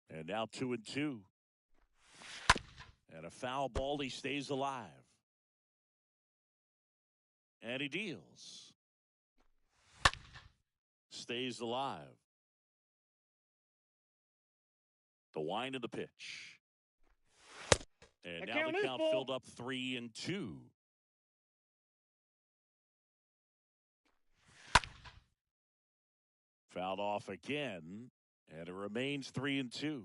And now 2-2. And a foul ball, he stays alive. And he deals. Stays alive. The wind of the pitch. And The now count the is count ball. filled up 3-2. Fouled off again, and it remains 3-2.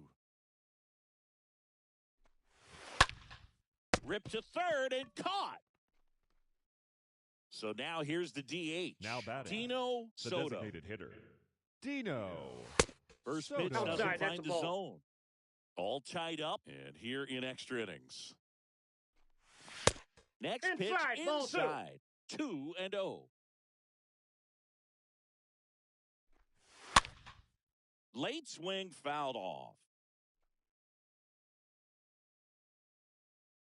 Ripped to third and caught. So now here's the DH. Now batting, Dino the Soto. designated hitter, Dino First Soto. pitch doesn't Outside, that's find a the ball. zone. All tied up, and here in extra innings. Next pitch Inside, ball two. inside. 2-0. Late swing fouled off.